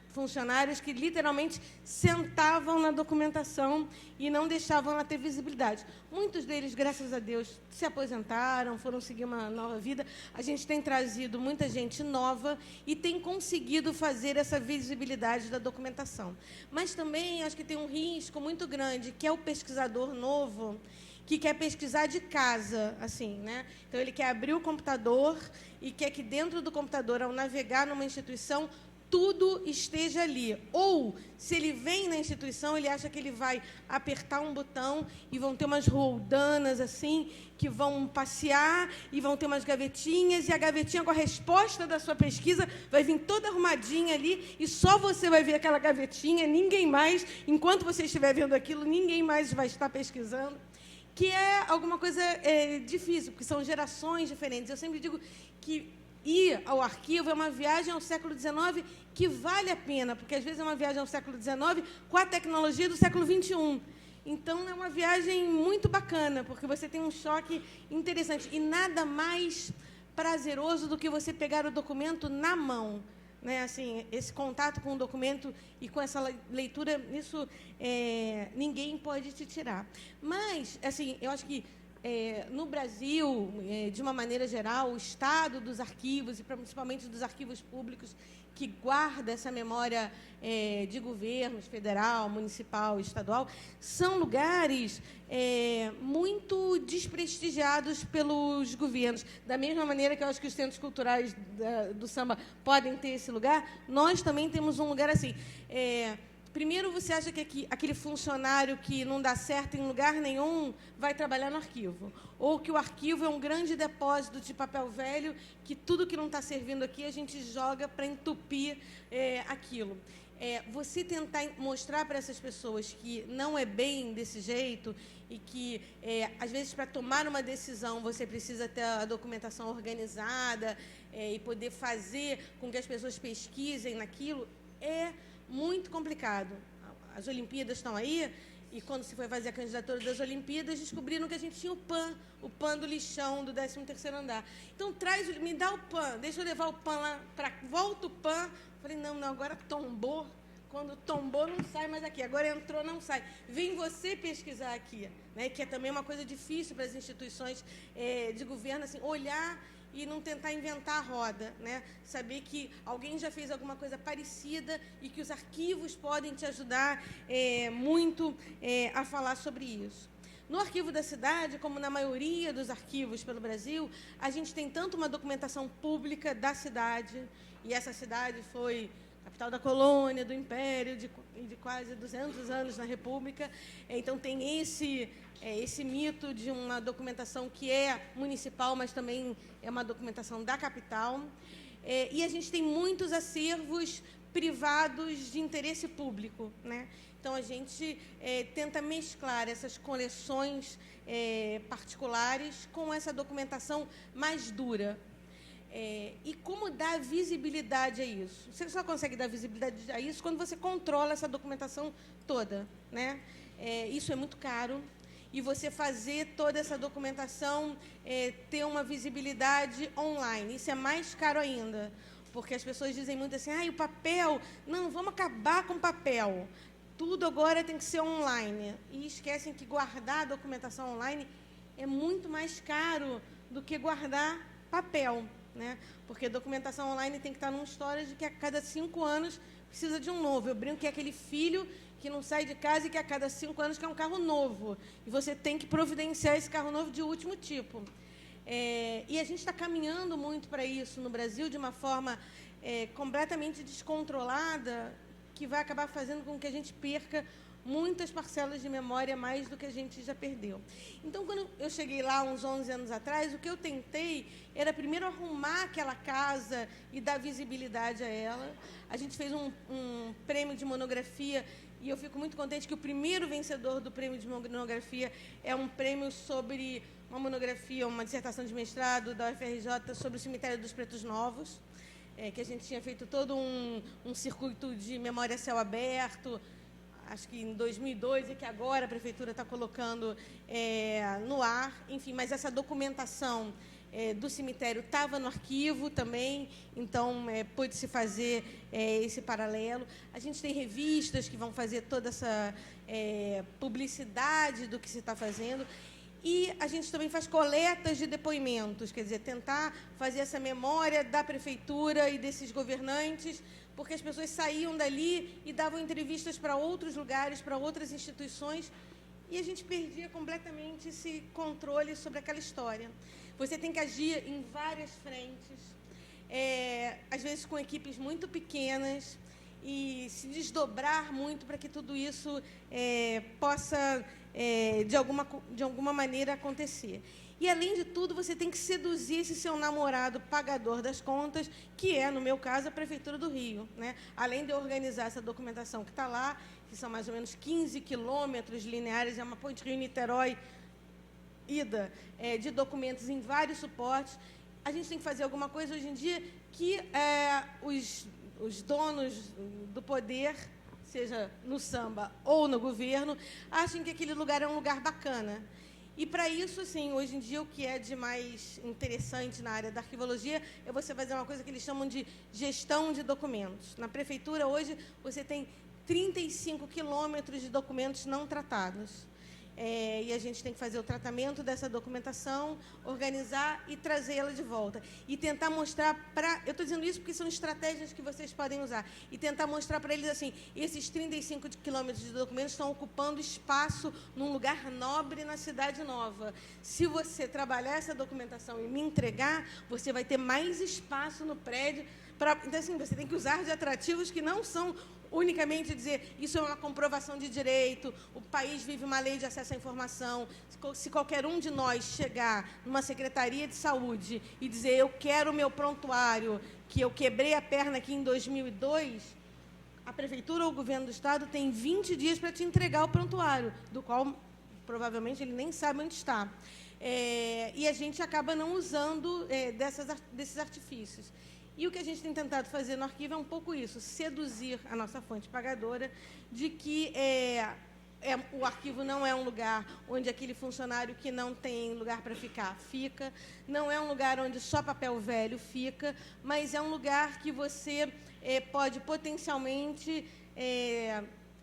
funcionários que literalmente sentavam na documentação e não deixavam ela ter visibilidade. Muitos deles, graças a Deus, se aposentaram, foram seguir uma nova vida. A gente tem trazido muita gente nova e tem conseguido fazer essa visibilidade da documentação. Mas também acho que tem um risco muito grande, que é o pesquisador novo, que quer pesquisar de casa, assim, né? Então, ele quer abrir o computador e quer que dentro do computador, ao navegar numa instituição, tudo esteja ali. Ou, se ele vem na instituição, ele acha que ele vai apertar um botão e vão ter umas roldanas, assim, que vão passear e vão ter umas gavetinhas, e a gavetinha com a resposta da sua pesquisa vai vir toda arrumadinha ali, e só você vai ver aquela gavetinha, ninguém mais, enquanto você estiver vendo aquilo, ninguém mais vai estar pesquisando. Que é alguma coisa difícil, porque são gerações diferentes. Eu sempre digo que ir ao arquivo é uma viagem ao século XIX que vale a pena, porque às vezes é uma viagem ao século XIX com a tecnologia do século XXI. Então, é uma viagem muito bacana, porque você tem um choque interessante. E nada mais prazeroso do que você pegar o documento na mão. Né, assim, esse contato com o documento e com essa leitura, isso ninguém pode te tirar. Mas, assim, eu acho que no Brasil, de uma maneira geral, o estado dos arquivos, e principalmente dos arquivos públicos, que guarda essa memória de governos, federal, municipal, estadual, são lugares muito desprestigiados pelos governos. Da mesma maneira que eu acho que os centros culturais do samba podem ter esse lugar, nós também temos um lugar assim. Primeiro, você acha que aquele funcionário que não dá certo em lugar nenhum vai trabalhar no arquivo. Ou que o arquivo é um grande depósito de papel velho, que tudo que não está servindo aqui a gente joga para entupir aquilo. Você tentar mostrar para essas pessoas que não é bem desse jeito e que, às vezes, para tomar uma decisão, você precisa ter a documentação organizada e poder fazer com que as pessoas pesquisem naquilo, é muito complicado. As Olimpíadas estão aí, e quando se foi fazer a candidatura das Olimpíadas, descobriram que a gente tinha o PAN do lixão do 13º andar. Então, me dá o PAN, deixa eu levar o PAN lá, volta o PAN. Falei, não, agora tombou. Quando tombou, não sai mais aqui. Agora entrou, não sai. Vem você pesquisar aqui, né? Que é também uma coisa difícil para as instituições de governo, assim, olhar e não tentar inventar a roda, né? Saber que alguém já fez alguma coisa parecida e que os arquivos podem te ajudar muito a falar sobre isso. No arquivo da cidade, como na maioria dos arquivos pelo Brasil, a gente tem tanto uma documentação pública da cidade, e essa cidade foi capital da colônia, do Império, de quase 200 anos na República. Então, tem esse mito de uma documentação que é municipal, mas também é uma documentação da capital. E a gente tem muitos acervos privados de interesse público, né? Então, a gente tenta mesclar essas coleções particulares com essa documentação mais dura. E como dar visibilidade a isso? Você só consegue dar visibilidade a isso quando você controla essa documentação toda, né? Isso é muito caro. E você fazer toda essa documentação ter uma visibilidade online. Isso é mais caro ainda, porque as pessoas dizem muito assim, o papel, não, vamos acabar com o papel. Tudo agora tem que ser online. E esquecem que guardar a documentação online é muito mais caro do que guardar papel, né? Porque a documentação online tem que estar num storage que a cada 5 anos precisa de um novo. Eu brinco que é aquele filho que não sai de casa e que a cada 5 anos quer um carro novo. E você tem que providenciar esse carro novo de último tipo. E a gente está caminhando muito para isso no Brasil, de uma forma completamente descontrolada, que vai acabar fazendo com que a gente perca muitas parcelas de memória, mais do que a gente já perdeu. Então, quando eu cheguei lá, uns 11 anos atrás, o que eu tentei era, primeiro, arrumar aquela casa e dar visibilidade a ela. A gente fez um prêmio de monografia, e eu fico muito contente que o primeiro vencedor do prêmio de monografia é um prêmio sobre uma monografia, uma dissertação de mestrado da UFRJ sobre o cemitério dos Pretos Novos, que a gente tinha feito todo um circuito de memória a céu aberto, acho que em 2002, e que agora a Prefeitura está colocando no ar. Enfim, mas essa documentação do cemitério estava no arquivo também, então pôde-se fazer esse paralelo. A gente tem revistas que vão fazer toda essa publicidade do que se está fazendo. E a gente também faz coletas de depoimentos, quer dizer, tentar fazer essa memória da Prefeitura e desses governantes, porque as pessoas saíam dali e davam entrevistas para outros lugares, para outras instituições, e a gente perdia completamente esse controle sobre aquela história. Você tem que agir em várias frentes, às vezes com equipes muito pequenas, e se desdobrar muito para que tudo isso possa, de alguma maneira, acontecer. E, além de tudo, você tem que seduzir esse seu namorado pagador das contas, que é, no meu caso, a Prefeitura do Rio, né? Além de organizar essa documentação que está lá, que são mais ou menos 15 quilômetros lineares, é uma ponte Rio-Niterói, ida, de documentos em vários suportes, a gente tem que fazer alguma coisa hoje em dia que os donos do poder, seja no samba ou no governo, achem que aquele lugar é um lugar bacana. E, para isso, assim, hoje em dia, o que é de mais interessante na área da arquivologia é você fazer uma coisa que eles chamam de gestão de documentos. Na Prefeitura, hoje, você tem 35 quilômetros de documentos não tratados. E a gente tem que fazer o tratamento dessa documentação, organizar e trazê-la de volta. E tentar mostrar para... Eu estou dizendo isso porque são estratégias que vocês podem usar. E tentar mostrar para eles, assim, esses 35 quilômetros de documentos estão ocupando espaço num lugar nobre na Cidade Nova. Se você trabalhar essa documentação e me entregar, você vai ter mais espaço no prédio. Então, assim, você tem que usar de atrativos que não são unicamente dizer isso é uma comprovação de direito, o país vive uma lei de acesso à informação. Se qualquer um de nós chegar numa Secretaria de Saúde e dizer eu quero o meu prontuário, que eu quebrei a perna aqui em 2002, a Prefeitura ou o Governo do Estado tem 20 dias para te entregar o prontuário, do qual provavelmente ele nem sabe onde está. E a gente acaba não usando desses artifícios. E o que a gente tem tentado fazer no arquivo é um pouco isso, seduzir a nossa fonte pagadora de que o arquivo não é um lugar onde aquele funcionário que não tem lugar para ficar, fica, não é um lugar onde só papel velho fica, mas é um lugar que você pode potencialmente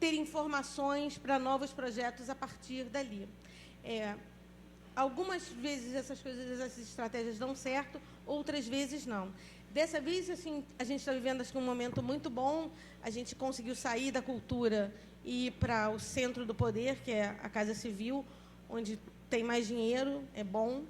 ter informações para novos projetos a partir dali. Algumas vezes essas estratégias dão certo, outras vezes não. Dessa vez, assim, a gente está vivendo acho que um momento muito bom. A gente conseguiu sair da cultura e ir para o centro do poder, que é a Casa Civil, onde tem mais dinheiro, é bom.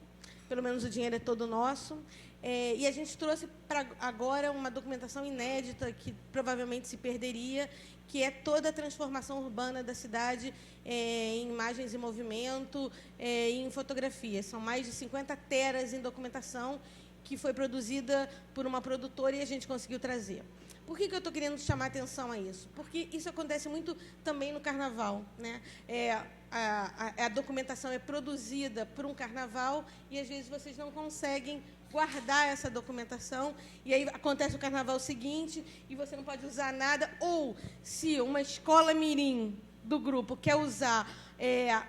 Pelo menos o dinheiro é todo nosso. E a gente trouxe para agora uma documentação inédita que provavelmente se perderia, que é toda a transformação urbana da cidade em imagens em movimento e em fotografia. São mais de 50 teras em documentação que foi produzida por uma produtora e a gente conseguiu trazer. Por que eu estou querendo chamar atenção a isso? Porque isso acontece muito também no Carnaval, né? A documentação é produzida por um Carnaval e, às vezes, vocês não conseguem guardar essa documentação e aí acontece o Carnaval seguinte e você não pode usar nada. Ou, se uma escola mirim do grupo quer usar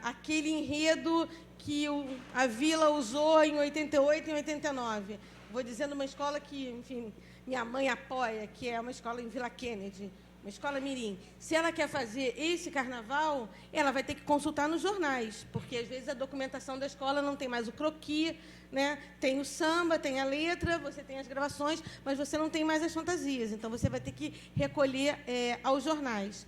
aquele enredo que a Vila usou em 88 e em 89. Vou dizendo uma escola que, enfim, minha mãe apoia, que é uma escola em Vila Kennedy, uma escola mirim. Se ela quer fazer esse carnaval, ela vai ter que consultar nos jornais, porque, às vezes, a documentação da escola não tem mais o croquis, né? Tem o samba, tem a letra, você tem as gravações, mas você não tem mais as fantasias. Então, você vai ter que recolher aos jornais.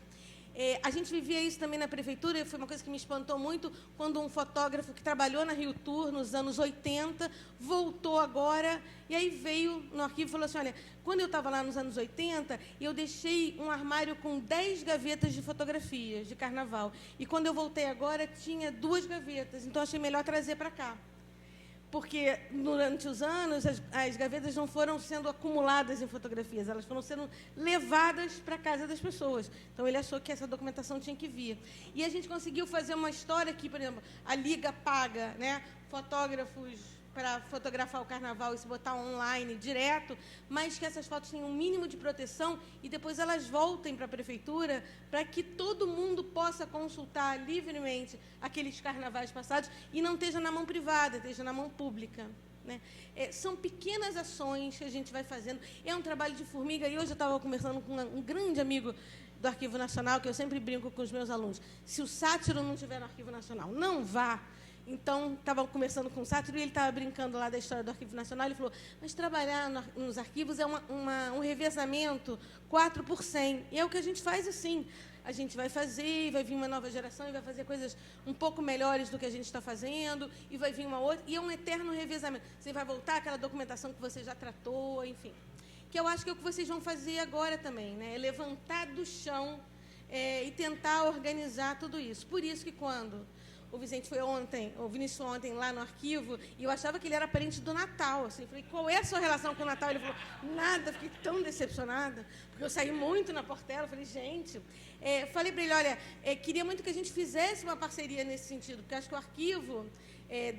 A gente vivia isso também na prefeitura, foi uma coisa que me espantou muito, quando um fotógrafo que trabalhou na Rio Tour nos anos 80, voltou agora, e aí veio no arquivo e falou assim, olha, quando eu estava lá nos anos 80, eu deixei um armário com 10 gavetas de fotografias de carnaval, e quando eu voltei agora, tinha 2 gavetas, então achei melhor trazer para cá. Porque, durante os anos, as gavetas não foram sendo acumuladas em fotografias, elas foram sendo levadas para a casa das pessoas. Então, ele achou que essa documentação tinha que vir. E a gente conseguiu fazer uma história que, por exemplo, a Liga paga, né, fotógrafos para fotografar o carnaval e se botar online direto, mas que essas fotos tenham um mínimo de proteção e depois elas voltem para a prefeitura para que todo mundo possa consultar livremente aqueles carnavais passados e não esteja na mão privada, esteja na mão pública. Né? São pequenas ações que a gente vai fazendo. É um trabalho de formiga. E hoje eu estava conversando com um grande amigo do Arquivo Nacional, que eu sempre brinco com os meus alunos. Se o Sátiro não estiver no Arquivo Nacional, não vá. Então, estava conversando com o Sátiro e ele estava brincando lá da história do Arquivo Nacional. Ele falou, mas trabalhar nos arquivos é um revezamento 4 por 100. E é o que a gente faz assim. A gente vai fazer, e vai vir uma nova geração e vai fazer coisas um pouco melhores do que a gente está fazendo, e vai vir uma outra, e é um eterno revezamento. Você vai voltar àquela documentação que você já tratou, enfim. Que eu acho que é o que vocês vão fazer agora também, né? É levantar do chão e tentar organizar tudo isso. Por isso que quando o Vinícius foi ontem lá no arquivo, e eu achava que ele era parente do Natal. Assim, eu falei, qual é a sua relação com o Natal? Ele falou, nada, fiquei tão decepcionada, porque eu saí muito na Portela. Eu falei, gente, falei para ele, olha, queria muito que a gente fizesse uma parceria nesse sentido, porque acho que o arquivo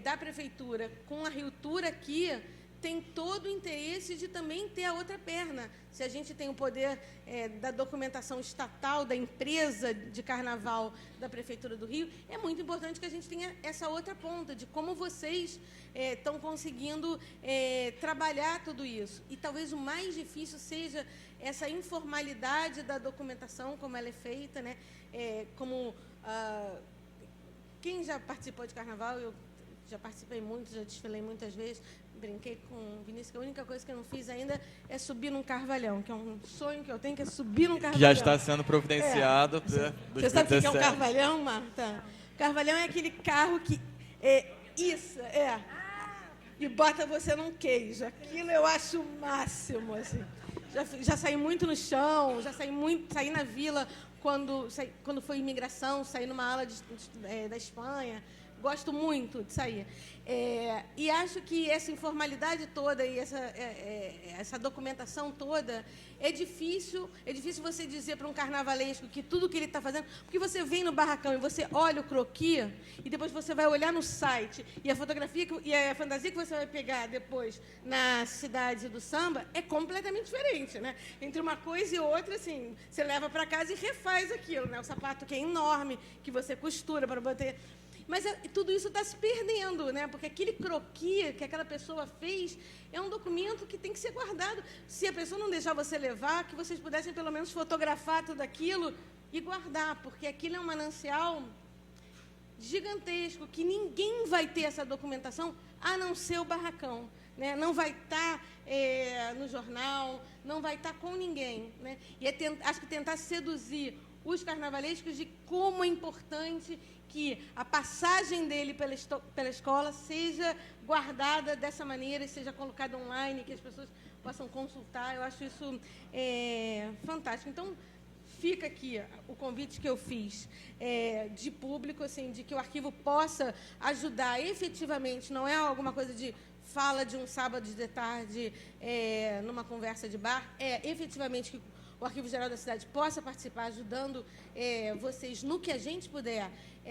da prefeitura com a Rio Tour aqui tem todo o interesse de também ter a outra perna. Se a gente tem o poder da documentação estatal, da empresa de carnaval da Prefeitura do Rio, é muito importante que a gente tenha essa outra ponta, de como vocês estão conseguindo trabalhar tudo isso. E talvez o mais difícil seja essa informalidade da documentação, como ela é feita, né? Quem já participou de carnaval, eu já participei muito, já desfilei muitas vezes, brinquei com o Vinícius, que a única coisa que eu não fiz ainda é subir num carvalhão, que é um sonho que eu tenho, que é subir num carvalhão. Já está sendo providenciado. Você sabe o que é um carvalhão, Marta? Carvalhão é aquele carro que... E bota você num queijo. Aquilo eu acho o máximo, assim. Já saí muito no chão, saí na vila quando foi imigração, saí numa ala da Espanha. Gosto muito de sair. E acho que essa informalidade toda e essa documentação toda é difícil você dizer para um carnavalesco que tudo que ele está fazendo, porque você vem no barracão e você olha o croquis e depois você vai olhar no site e a fotografia e a fantasia que você vai pegar depois na cidade do samba é completamente diferente, né? Entre uma coisa e outra, assim, você leva para casa e refaz aquilo, né? O sapato que é enorme, que você costura para bater. Mas tudo isso está se perdendo, né? Porque aquele croquis que aquela pessoa fez é um documento que tem que ser guardado. Se a pessoa não deixar você levar, que vocês pudessem pelo menos fotografar tudo aquilo e guardar, porque aquilo é um manancial gigantesco, que ninguém vai ter essa documentação a não ser o barracão. Né? Não vai estar no jornal, não vai estar com ninguém. Né? E acho que tentar seduzir os carnavalescos de como é importante que a passagem dele pela escola seja guardada dessa maneira e seja colocada online, que as pessoas possam consultar. Eu acho isso fantástico. Então, fica aqui o convite que eu fiz de público, assim, de que o arquivo possa ajudar efetivamente, não é alguma coisa de fala de um sábado de tarde numa conversa de bar, efetivamente que o Arquivo Geral da Cidade possa participar, ajudando vocês no que a gente puder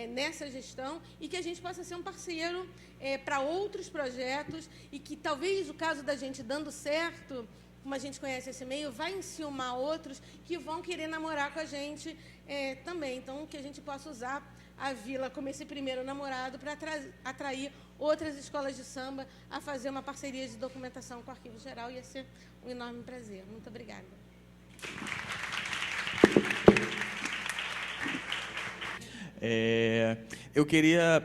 nessa gestão e que a gente possa ser um parceiro para outros projetos e que talvez o caso da gente dando certo, como a gente conhece esse meio, vai enciumar outros que vão querer namorar com a gente também. Então, que a gente possa usar a Vila como esse primeiro namorado para atrair outras escolas de samba a fazer uma parceria de documentação com o Arquivo Geral. Ia ser um enorme prazer. Muito obrigada. Eu queria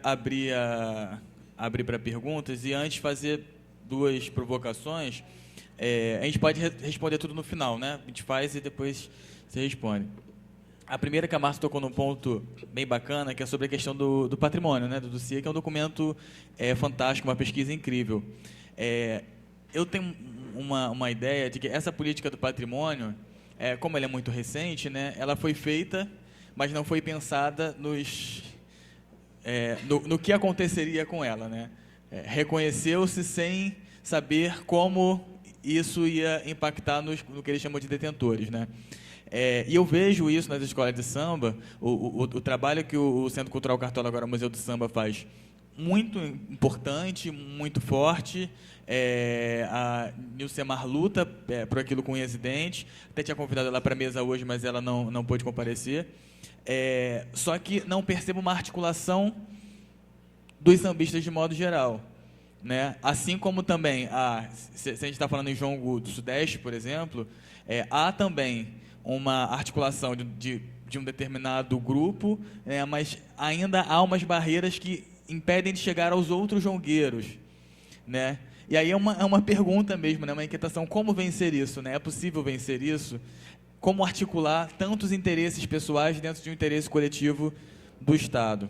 abrir para perguntas e antes fazer 2 provocações. A gente pode responder tudo no final, né? A gente faz e depois você responde. A primeira que a Márcia tocou num ponto bem bacana, que é sobre a questão do patrimônio, né, do dossiê, que é um documento fantástico, uma pesquisa incrível. Eu tenho uma ideia de que essa política do patrimônio, como ela é muito recente, né, ela foi feita, mas não foi pensada no que aconteceria com ela, né? Reconheceu-se sem saber como isso ia impactar no que eles chamam de detentores, né? E eu vejo isso nas escolas de samba, o trabalho que o Centro Cultural Cartola, agora Museu do Samba, faz, muito importante, muito forte. A Nilcemar luta por aquilo com o Residente, até tinha convidado ela para a mesa hoje, mas ela não pôde comparecer. Só que não percebo uma articulação dos sambistas de modo geral, né? Assim como também, se a gente está falando em jongo do Sudeste, por exemplo, há também uma articulação de um determinado grupo, mas ainda há umas barreiras que impedem de chegar aos outros jongueiros, né? E aí é uma pergunta mesmo, né? Uma inquietação, como vencer isso, né? É possível vencer isso? Como articular tantos interesses pessoais dentro de um interesse coletivo do Estado,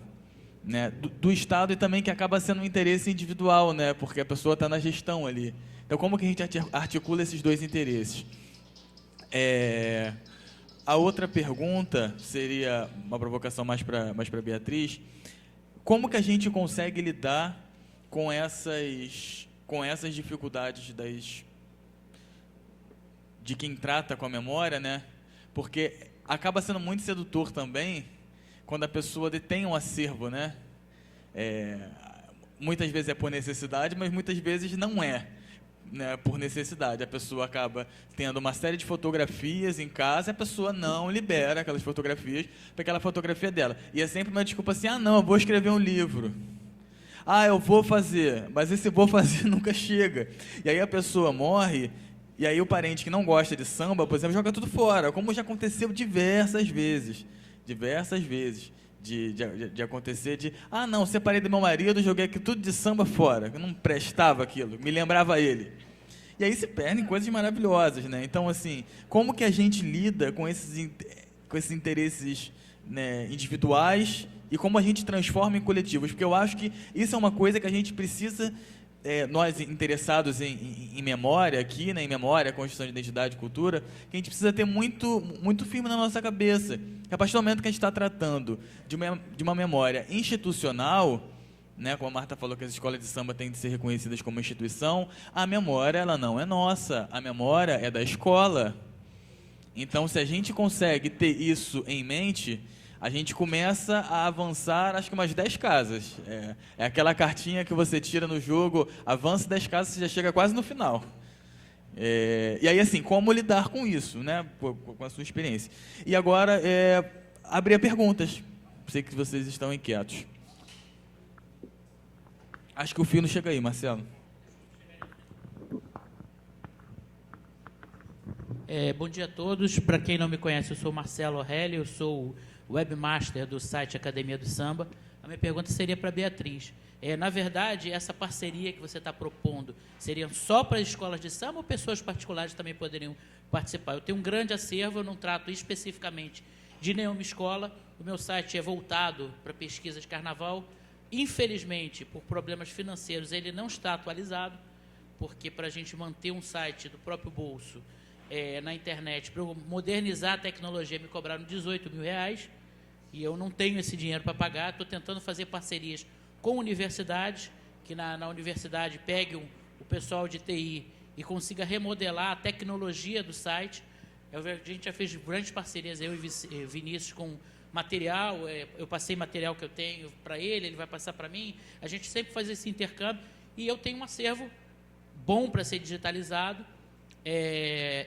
né? Do Estado, e também que acaba sendo um interesse individual, né? Porque a pessoa está na gestão ali. Então, como que a gente articula esses dois interesses? A outra pergunta seria uma provocação mais para Beatriz. Como que a gente consegue lidar com essas dificuldades de quem trata com a memória, né? Porque acaba sendo muito sedutor também quando a pessoa detém um acervo, né? Muitas vezes é por necessidade, mas muitas vezes não é, né, por necessidade. A pessoa acaba tendo uma série de fotografias em casa e a pessoa não libera aquelas fotografias para aquela fotografia dela. E é sempre uma desculpa assim, não, eu vou escrever um livro. Eu vou fazer, mas esse vou fazer nunca chega. E aí a pessoa morre, e aí o parente que não gosta de samba, por exemplo, joga tudo fora, como já aconteceu diversas vezes, de acontecer não, separei do meu marido, joguei aqui tudo de samba fora, que não prestava aquilo, me lembrava ele. E aí se perdem coisas maravilhosas, né? Então, assim, como que a gente lida com esses interesses, né, individuais, e como a gente transforma em coletivos? Porque eu acho que isso é uma coisa que a gente precisa, nós interessados em memória aqui, né, em memória, construção de identidade e cultura, que a gente precisa ter muito, muito firme na nossa cabeça. Que a partir do momento que a gente está tratando de uma memória institucional, né, como a Marta falou que as escolas de samba têm de ser reconhecidas como instituição, a memória ela não é nossa, a memória é da escola. Então, se a gente consegue ter isso em mente, a gente começa a avançar, acho que umas 10 casas. É aquela cartinha que você tira no jogo, avança 10 casas, você já chega quase no final. E aí, assim, como lidar com isso, né, com a sua experiência? E agora, abrir a perguntas. Sei que vocês estão inquietos. Acho que o fio não chega aí, Marcelo. Bom dia a todos. Para quem não me conhece, eu sou Marcelo Aurélio, eu sou webmaster do site Academia do Samba. A minha pergunta seria para a Beatriz. Na verdade, essa parceria que você está propondo seria só para as escolas de samba ou pessoas particulares também poderiam participar? Eu tenho um grande acervo, eu não trato especificamente de nenhuma escola. O meu site é voltado para pesquisa de carnaval. Infelizmente, por problemas financeiros, ele não está atualizado, porque para a gente manter um site do próprio bolso na internet, para eu modernizar a tecnologia, me cobraram R$18.000, e eu não tenho esse dinheiro para pagar. Estou tentando fazer parcerias com universidades, que na universidade pegue o pessoal de TI e consiga remodelar a tecnologia do site. A gente já fez grandes parcerias, eu e Vinícius, com material. Eu passei material que eu tenho para ele vai passar para mim. A gente sempre faz esse intercâmbio, e eu tenho um acervo bom para ser digitalizado.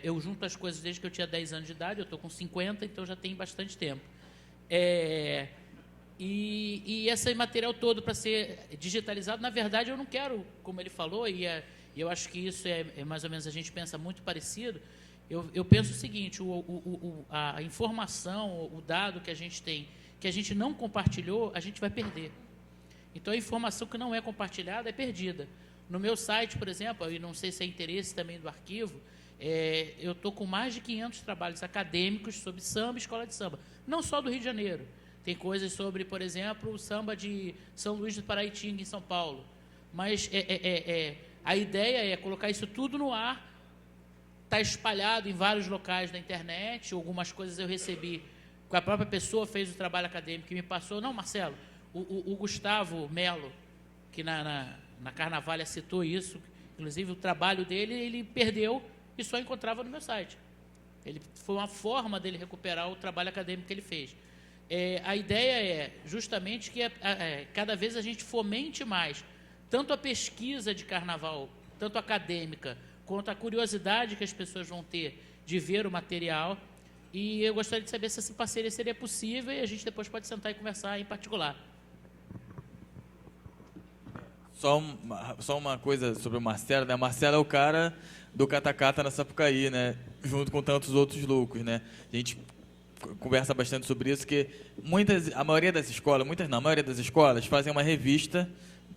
Eu junto as coisas desde que eu tinha 10 anos de idade, eu estou com 50, então já tem bastante tempo. E esse material todo para ser digitalizado, na verdade, eu não quero, como ele falou, e eu acho que isso é mais ou menos, a gente pensa muito parecido. Eu penso o seguinte, a informação, o dado que a gente tem, que a gente não compartilhou, a gente vai perder. Então, a informação que não é compartilhada é perdida. No meu site, por exemplo, e não sei se é interesse também do arquivo, eu estou com mais de 500 trabalhos acadêmicos sobre samba e escola de samba. não só do Rio de Janeiro. Tem coisas sobre, por exemplo, o samba de São Luís do Paraitinga, em São Paulo. Mas a ideia é colocar isso tudo no ar, está espalhado em vários locais da internet, algumas coisas eu recebi, a própria pessoa fez o trabalho acadêmico e me passou. Não, Marcelo, o Gustavo Melo, que na Carnavalha citou isso, inclusive o trabalho dele, ele perdeu e só encontrava no meu site. Foi uma forma dele recuperar o trabalho acadêmico que ele fez. A ideia é justamente que cada vez a gente fomente mais tanto a pesquisa de carnaval, tanto acadêmica, quanto a curiosidade que as pessoas vão ter de ver o material. E eu gostaria de saber se essa parceria seria possível e a gente depois pode sentar e conversar em particular. Só uma coisa sobre o Marcelo, né? O Marcelo é o cara do Catacata na Sapucaí, né? Junto com tantos outros loucos, né? A gente conversa bastante sobre isso, que a maioria das escolas fazem uma revista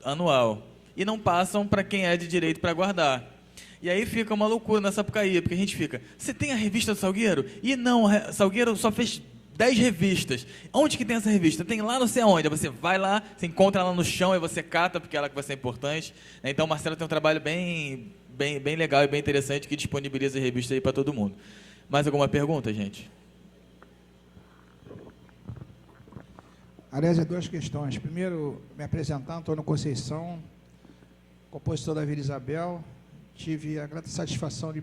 anual e não passam para quem é de direito para guardar. E aí fica uma loucura na Sapucaí, porque a gente fica, você tem a revista do Salgueiro? E não, Salgueiro só fez 10 revistas. Onde que tem essa revista? Tem lá não sei aonde. Você vai lá, você encontra ela no chão e você cata, porque ela que vai ser importante. Então o Marcelo tem um trabalho bem legal e bem interessante que disponibiliza a revista aí para todo mundo. Mais alguma pergunta, gente? Aliás, 2 questões. Primeiro, me apresentar, Antônio Conceição, compositor da Vila Isabel. Tive a grata satisfação de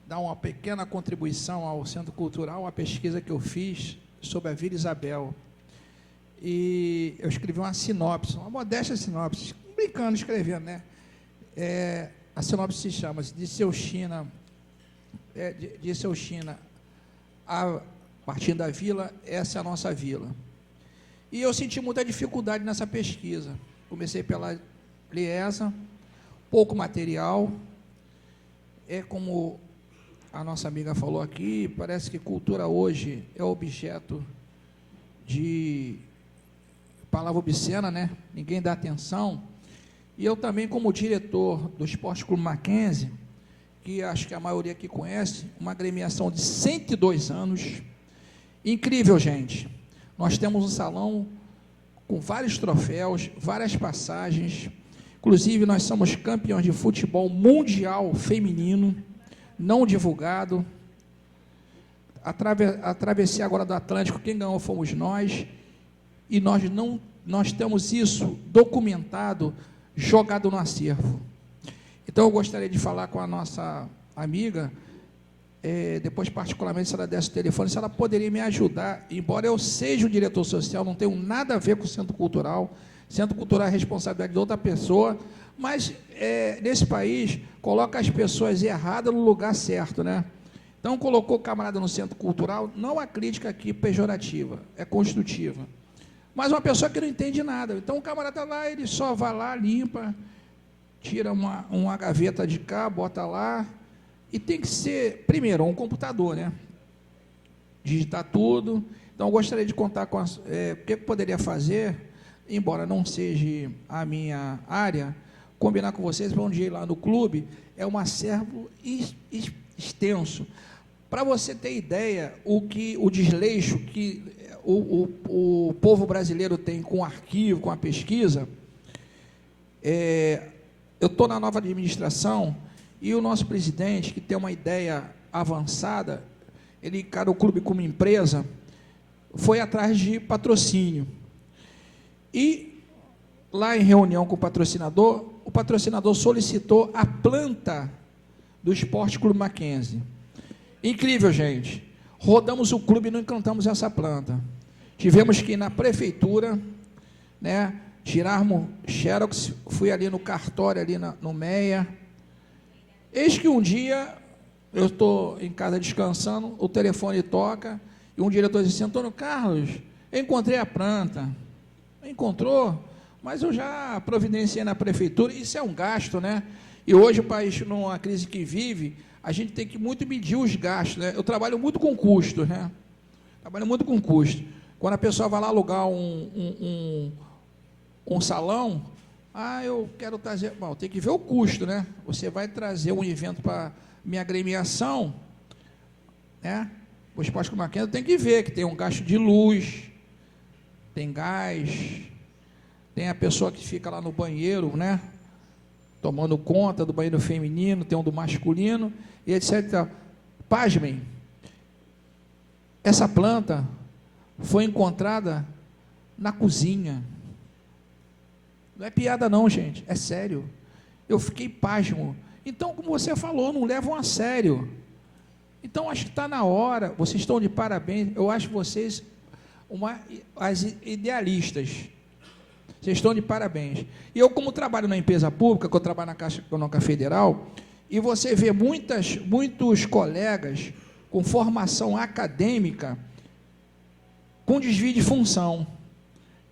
dar uma pequena contribuição ao Centro Cultural, uma pesquisa que eu fiz sobre a Vila Isabel. E eu escrevi uma sinopse, uma modesta sinopse, brincando, escrevendo, né? A sinopse se chama Dirceu China, partindo da vila, essa é a nossa vila. E eu senti muita dificuldade nessa pesquisa. Comecei pela Liesa, pouco material. Como a nossa amiga falou aqui, parece que cultura hoje é objeto de palavra obscena, né? Ninguém dá atenção. E eu também, como diretor do Esporte Clube Mackenzie, que acho que a maioria aqui conhece, uma agremiação de 102 anos, incrível, gente. Nós temos um salão com vários troféus, várias passagens, inclusive nós somos campeões de futebol mundial feminino, não divulgado. A travessia agora do Atlântico, quem ganhou fomos nós, e nós temos isso documentado, jogado no acervo. Então, eu gostaria de falar com a nossa amiga, depois, particularmente, se ela desse o telefone, se ela poderia me ajudar, embora eu seja o diretor social, não tenho nada a ver com o Centro Cultural é responsabilidade de outra pessoa, mas, nesse país, coloca as pessoas erradas no lugar certo, né? Então, colocou o camarada no Centro Cultural, não a crítica aqui pejorativa, é construtiva, mas uma pessoa que não entende nada. Então, o camarada lá, ele só vai lá, limpa, tira uma gaveta de cá, bota lá, e tem que ser, primeiro, um computador, né? Digitar tudo. Então, eu gostaria de contar com o que eu poderia fazer, embora não seja a minha área, combinar com vocês para um dia ir lá no clube, é um acervo extenso. Para você ter ideia, o desleixo que o povo brasileiro tem com o arquivo, com a pesquisa, eu estou na nova administração, e o nosso presidente, que tem uma ideia avançada, ele encara o clube como empresa, foi atrás de patrocínio. E, lá em reunião com o patrocinador solicitou a planta do Esporte Clube Mackenzie. Incrível, gente. Rodamos o clube e não encontramos essa planta. Tivemos que ir na prefeitura, né, tirarmos xerox, fui ali no cartório, ali no MEA. Eis que um dia, eu estou em casa descansando, o telefone toca, e um diretor disse, Antônio Carlos, eu encontrei a planta. Encontrou? Mas eu já providenciei na prefeitura, isso é um gasto, né? E hoje o país, numa crise que vive, a gente tem que muito medir os gastos, né? Eu trabalho muito com custo, né? Trabalho muito com custo. Quando a pessoa vai lá alugar um salão, eu quero trazer... Bom, tem que ver o custo, né? Você vai trazer um evento para minha agremiação, né? O Esporte Clube Mackenzie tem que ver que tem um gasto de luz, tem gás, tem a pessoa que fica lá no banheiro, né? Tomando conta do banheiro feminino, tem um do masculino, e etc. Pasmem, essa planta foi encontrada na cozinha. Não é piada não, gente, é sério. Eu fiquei pasmo. Então, como você falou, não levam a sério. Então, acho que está na hora, vocês estão de parabéns, eu acho vocês as idealistas. Vocês estão de parabéns. E eu, como trabalho na empresa pública, que eu trabalho na Caixa Econômica Federal, e você vê muitos colegas com formação acadêmica com desvio de função.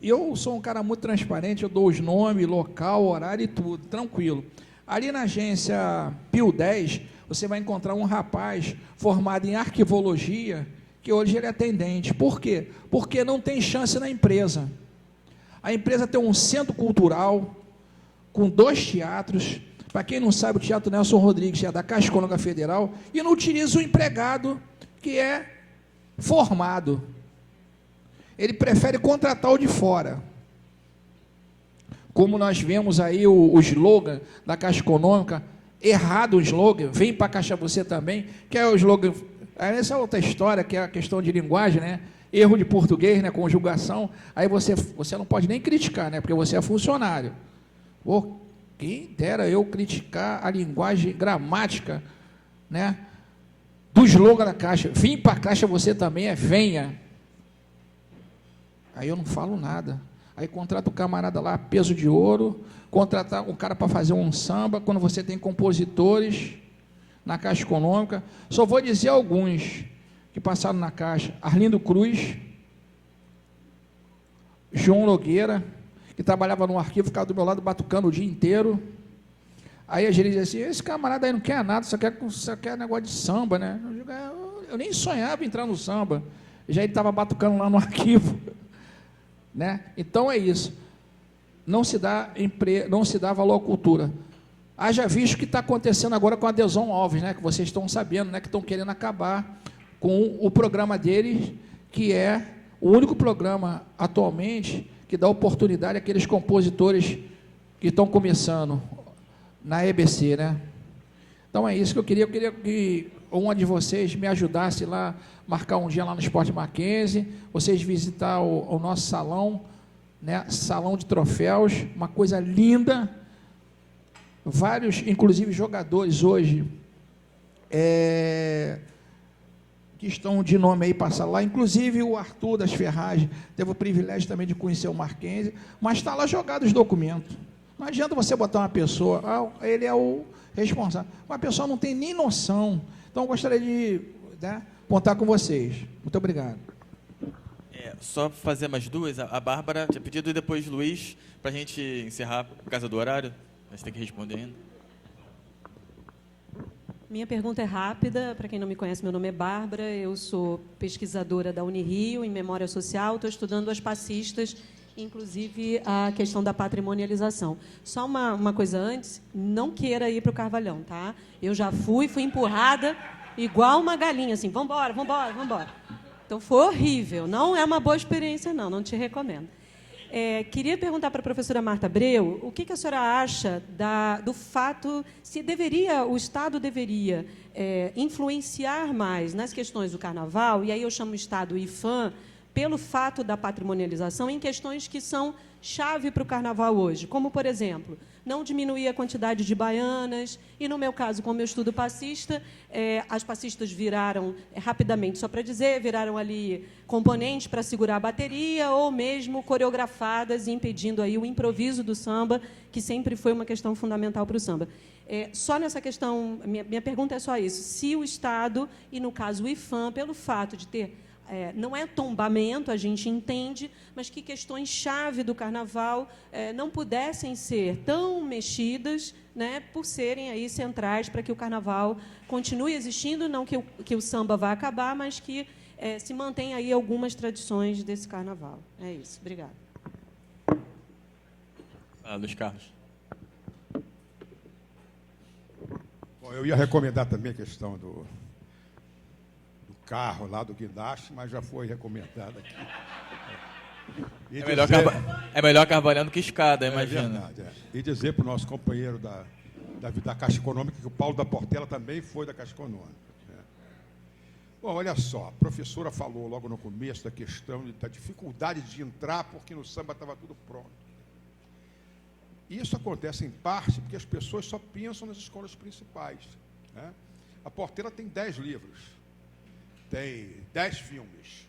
E eu sou um cara muito transparente, eu dou os nomes, local, horário e tudo, tranquilo. Ali na agência Pio 10, você vai encontrar um rapaz formado em arquivologia, que hoje ele é atendente. Por quê? Porque não tem chance na empresa. A empresa tem um centro cultural, com 2 teatros. Para quem não sabe, o Teatro Nelson Rodrigues é da Caixa Econômica Federal, e não utiliza o empregado que é formado. Ele prefere contratar o de fora. Como nós vemos aí o slogan da Caixa Econômica, errado o slogan, vem para a Caixa você também, que é o slogan, essa é outra história, que é a questão de linguagem, né? Erro de português, né? Conjugação, aí você não pode nem criticar, né? Porque você é funcionário. Pô, quem dera eu criticar a linguagem gramática, né? Do slogan da Caixa, vim para a Caixa você também, venha. Aí eu não falo nada. Aí contrata o camarada lá, peso de ouro, contratar um cara para fazer um samba, quando você tem compositores na Caixa Econômica. Só vou dizer alguns que passaram na Caixa: Arlindo Cruz, João Nogueira, que trabalhava no arquivo, ficava do meu lado batucando o dia inteiro. Aí a gerente dizia assim: esse camarada aí não quer nada, só quer negócio de samba, né? Eu nem sonhava em entrar no samba, já ele estava batucando lá no arquivo. Né? Então é isso, não se dá valor à cultura. Haja visto o que está acontecendo agora com a Adesão Alves, né? Que vocês estão sabendo, né? Que estão querendo acabar com o programa deles, que é o único programa atualmente que dá oportunidade àqueles compositores que estão começando na EBC, né? Então é isso que eu queria que uma de vocês me ajudasse lá, marcar um dia lá no Esporte Mackenzie, vocês visitar o nosso salão, né? Salão de troféus, uma coisa linda, vários, inclusive jogadores hoje, que estão de nome aí, passar lá, inclusive o Arthur das Ferragens, teve o privilégio também de conhecer o Mackenzie, mas está lá jogado os documentos. Não adianta você botar uma pessoa, ele é o responsável, uma pessoa não tem nem noção. Então, eu gostaria de, né, contar com vocês. Muito obrigado. Só fazer mais duas. A Bárbara tinha pedido, e depois Luiz, para a gente encerrar por causa do horário. A gente tem que responder ainda. Minha pergunta é rápida. Para quem não me conhece, meu nome é Bárbara. Eu sou pesquisadora da Unirio em Memória Social. Estou estudando as passistas, inclusive a questão da patrimonialização. Só uma coisa antes, não queira ir para o Carvalhão, tá? Eu já fui empurrada igual uma galinha, assim, vambora, vambora, vambora. Então, foi horrível, não é uma boa experiência, não te recomendo. Queria perguntar para a professora Marta Abreu, o que a senhora acha do fato, se o Estado deveria influenciar mais nas questões do Carnaval, e aí eu chamo o Estado IFAM, pelo fato da patrimonialização, em questões que são chave para o Carnaval hoje, como, por exemplo, não diminuir a quantidade de baianas, e, no meu caso, como eu estudo passista, as passistas viraram, rapidamente, só para dizer, viraram ali componentes para segurar a bateria, ou mesmo coreografadas, impedindo aí o improviso do samba, que sempre foi uma questão fundamental para o samba. Só nessa questão, minha pergunta é só isso, se o Estado, e, no caso, o IFAM, pelo fato de ter não é tombamento, a gente entende, mas que questões-chave do Carnaval não pudessem ser tão mexidas, né, por serem aí centrais para que o Carnaval continue existindo, não que o samba vá acabar, mas que se mantenha aí algumas tradições desse Carnaval. É isso. Obrigada. Luiz Carlos. Bom, eu ia recomendar também a questão do carro lá do guindaste, mas já foi recomendado aqui. E É melhor carvalhando que escada, imagina. É verdade, é. E dizer para o nosso companheiro da Caixa Econômica que o Paulo da Portela também foi da Caixa Econômica. Né? Bom, olha só, a professora falou logo no começo da questão da dificuldade de entrar porque no samba estava tudo pronto. Isso acontece em parte porque as pessoas só pensam nas escolas principais. Né? A Portela tem 10 livros, tem 10 filmes.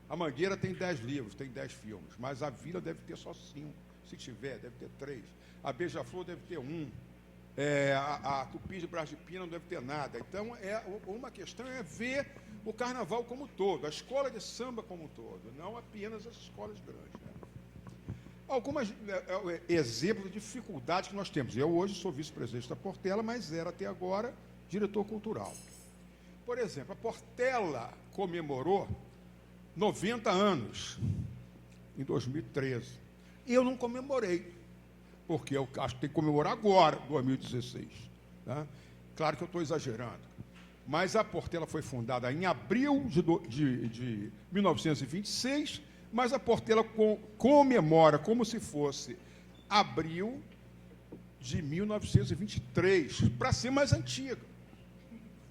A Mangueira tem 10 livros, tem 10 filmes, mas a Vila deve ter só 5. Se tiver, deve ter 3. A Beija-Flor deve ter 1. A Tupi de Brás de Pina não deve ter nada. Então, uma questão é ver o carnaval como um todo, a escola de samba como um todo, não apenas as escolas grandes. Né? Alguns exemplos de dificuldades que nós temos. Eu hoje sou vice-presidente da Portela, mas era até agora diretor cultural. Por exemplo, a Portela comemorou 90 anos em 2013. Eu não comemorei, porque eu acho que tem que comemorar agora, 2016. Tá? Claro que eu estou exagerando. Mas a Portela foi fundada em abril de 1926, mas a Portela comemora como se fosse abril de 1923, para ser mais antiga.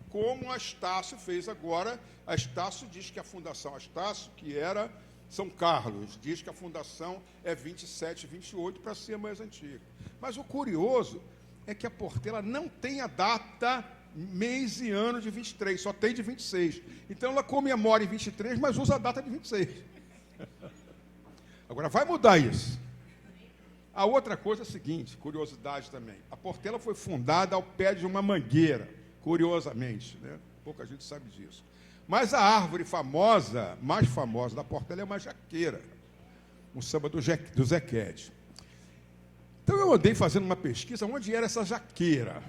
Como a Estácio fez agora. A Estácio diz que a Fundação Estácio, que era São Carlos, diz que a fundação é 27, 28, para ser mais antiga. Mas o curioso é que a Portela não tem a data, mês e ano de 23, só tem de 26. Então, ela comemora em 23, mas usa a data de 26. Agora, vai mudar isso. A outra coisa é a seguinte, curiosidade também. A Portela foi fundada ao pé de uma mangueira, curiosamente, né? Pouca gente sabe disso. Mas a árvore famosa, mais famosa da Portela é uma jaqueira, um samba do Zé Qued. Então eu andei fazendo uma pesquisa onde era essa jaqueira,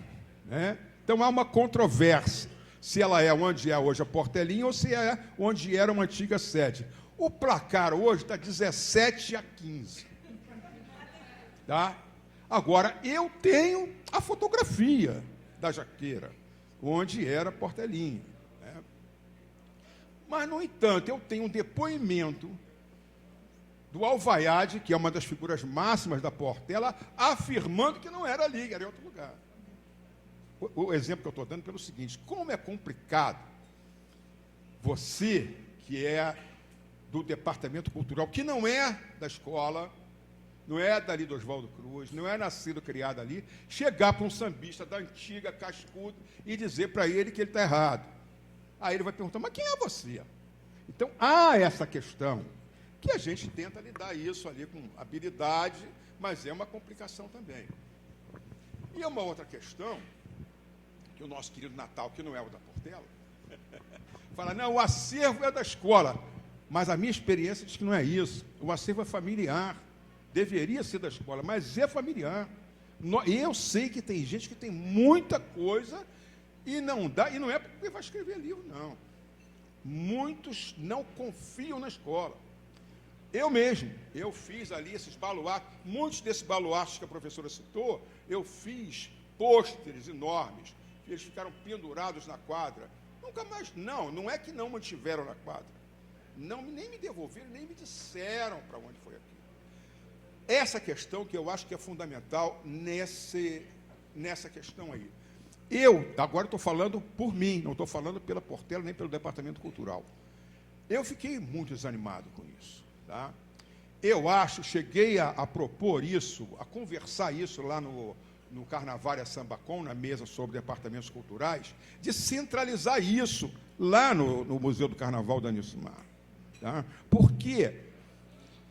né? Então há uma controvérsia, se ela é onde é hoje a Portelinha ou se é onde era uma antiga sede. O placar hoje está 17-15. Tá? Agora, eu tenho a fotografia da jaqueira, onde era a Portelinha. Né? Mas, no entanto, eu tenho um depoimento do Alvaiade, que é uma das figuras máximas da Portela, afirmando que não era ali, que era em outro lugar. O exemplo que eu estou dando é pelo seguinte: como é complicado você, que é do departamento cultural, que não é da escola, não é dali do Oswaldo Cruz, não é nascido, criado ali, chegar para um sambista da antiga, cascudo, e dizer para ele que ele está errado. Aí ele vai perguntar, mas quem é você? Então, há essa questão, que a gente tenta lidar isso ali com habilidade, mas é uma complicação também. E uma outra questão, que o nosso querido Natal, que não é o da Portela, fala, não, o acervo é da escola, mas a minha experiência diz que não é isso. O acervo é familiar. Deveria ser da escola, mas é familiar. Eu sei que tem gente que tem muita coisa e não dá, e não é porque vai escrever livro, não. Muitos não confiam na escola. Eu mesmo, eu fiz ali esses baluartes, muitos desses baluartes que a professora citou, eu fiz pôsteres enormes, eles ficaram pendurados na quadra. Nunca mais, não é que não mantiveram na quadra. Nem me devolveram, nem me disseram para onde foi aquilo. Essa questão que eu acho que é fundamental nessa questão aí. Eu, agora estou falando por mim, não estou falando pela Portela nem pelo Departamento Cultural. Eu fiquei muito desanimado com isso. Tá? Eu cheguei a propor isso, a conversar isso lá no Carnavária Sambacom, na mesa sobre departamentos culturais, de centralizar isso lá no Museu do Carnaval da Anismar. Tá? Porque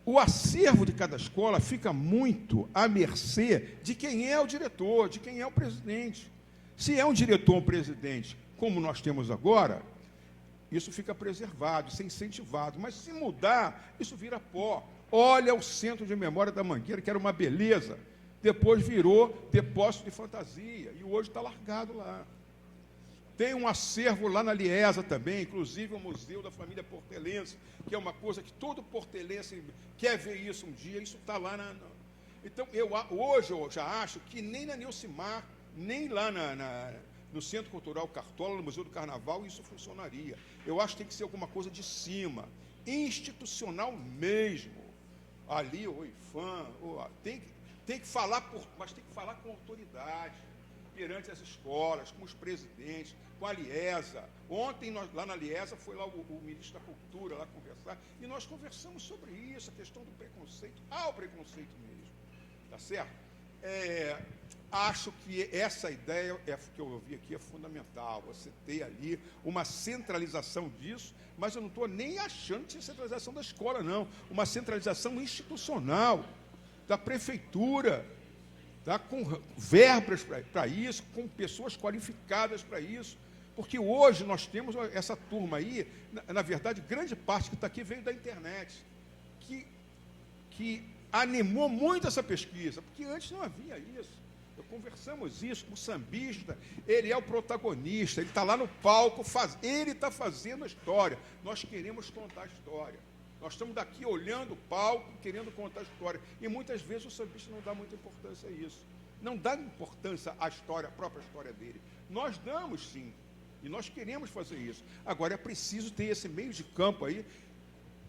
o acervo de cada escola fica muito à mercê de quem é o diretor, de quem é o presidente. Se é um diretor ou um presidente, como nós temos agora, isso fica preservado, isso é incentivado. Mas se mudar, isso vira pó. Olha o Centro de Memória da Mangueira, que era uma beleza. Depois virou depósito de fantasia, e hoje está largado lá. Tem um acervo lá na Liesa também, inclusive o Museu da Família Portelense, que é uma coisa que todo portelense quer ver isso um dia, isso está lá na... Então, hoje eu já acho que nem na Nilcimar, nem lá no Centro Cultural Cartola, no Museu do Carnaval, isso funcionaria. Eu acho que tem que ser alguma coisa de cima, institucional mesmo. Ali, o IFAM, tem que falar, mas tem que falar com autoridade, perante as escolas, com os presidentes, com a Liesa. Ontem, lá na Liesa, foi lá o ministro da Cultura lá conversar, e nós conversamos sobre isso, a questão do preconceito. Há o preconceito mesmo, tá certo? Acho que essa ideia que eu ouvi aqui é fundamental, você ter ali uma centralização disso, mas eu não estou nem achando que é centralização da escola, não. Uma centralização institucional, da prefeitura, tá? Com verbas para isso, com pessoas qualificadas para isso, porque hoje nós temos essa turma aí, na verdade, grande parte que está aqui veio da internet, que animou muito essa pesquisa, porque antes não havia isso. Conversamos isso com o sambista, ele é o protagonista, ele está lá no palco, ele está fazendo a história. Nós queremos contar a história. Nós estamos daqui olhando o palco, querendo contar a história. E muitas vezes o sambista não dá muita importância a isso. Não dá importância à história, à própria história dele. Nós damos sim, e nós queremos fazer isso. Agora é preciso ter esse meio de campo aí,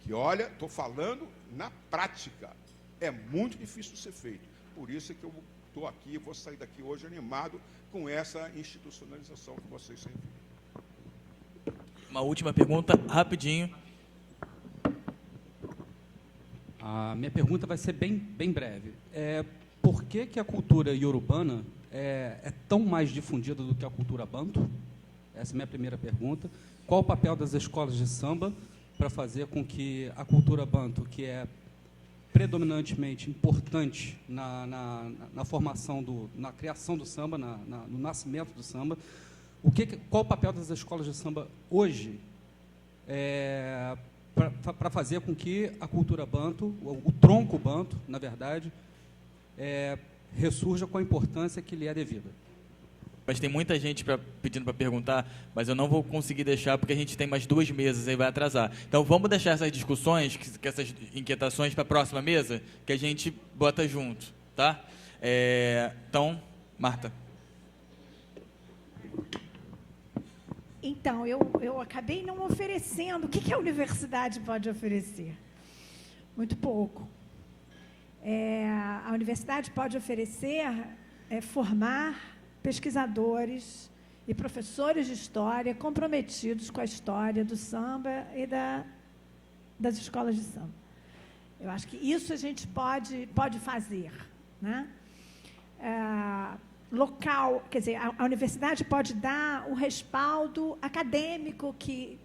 que olha, estou falando na prática. É muito difícil de ser feito. Por isso é que eu estou aqui, vou sair daqui hoje animado com essa institucionalização que vocês sempre viram. Uma última pergunta, rapidinho. A minha pergunta vai ser bem breve. Por que a cultura iorubana é tão mais difundida do que a cultura banto? Essa é a minha primeira pergunta. Qual o papel das escolas de samba para fazer com que a cultura banto, que é predominantemente importante na formação, na criação do samba, no nascimento do samba, qual o papel das escolas de samba hoje para fazer com que a cultura banto, o tronco banto, na verdade, ressurja com a importância que lhe é devida? Mas tem muita gente pedindo para perguntar, mas eu não vou conseguir deixar porque a gente tem mais 2 mesas e vai atrasar. Então, vamos deixar essas discussões, essas inquietações para a próxima mesa, que a gente bota junto, tá? Então, Marta. Então, eu acabei não oferecendo. O que a universidade pode oferecer? Muito pouco. A universidade pode oferecer formar pesquisadores e professores de história comprometidos com a história do samba e das escolas de samba. Eu acho que isso a gente pode fazer, né? Local, quer dizer, a universidade pode dar o respaldo acadêmico que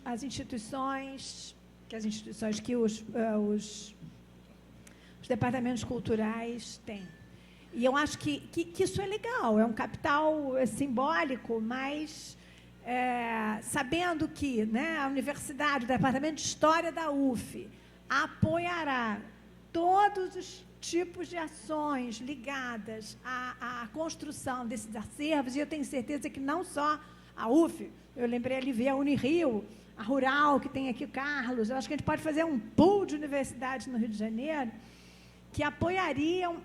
as instituições, que os departamentos culturais têm. E eu acho que isso é legal, é um capital simbólico, mas sabendo que, né, a universidade, o Departamento de História da UF, apoiará todos os tipos de ações ligadas à construção desses acervos, e eu tenho certeza que não só a UF, eu lembrei ali ver a Unirio, a Rural, que tem aqui o Carlos, eu acho que a gente pode fazer um pool de universidades no Rio de Janeiro que apoiariam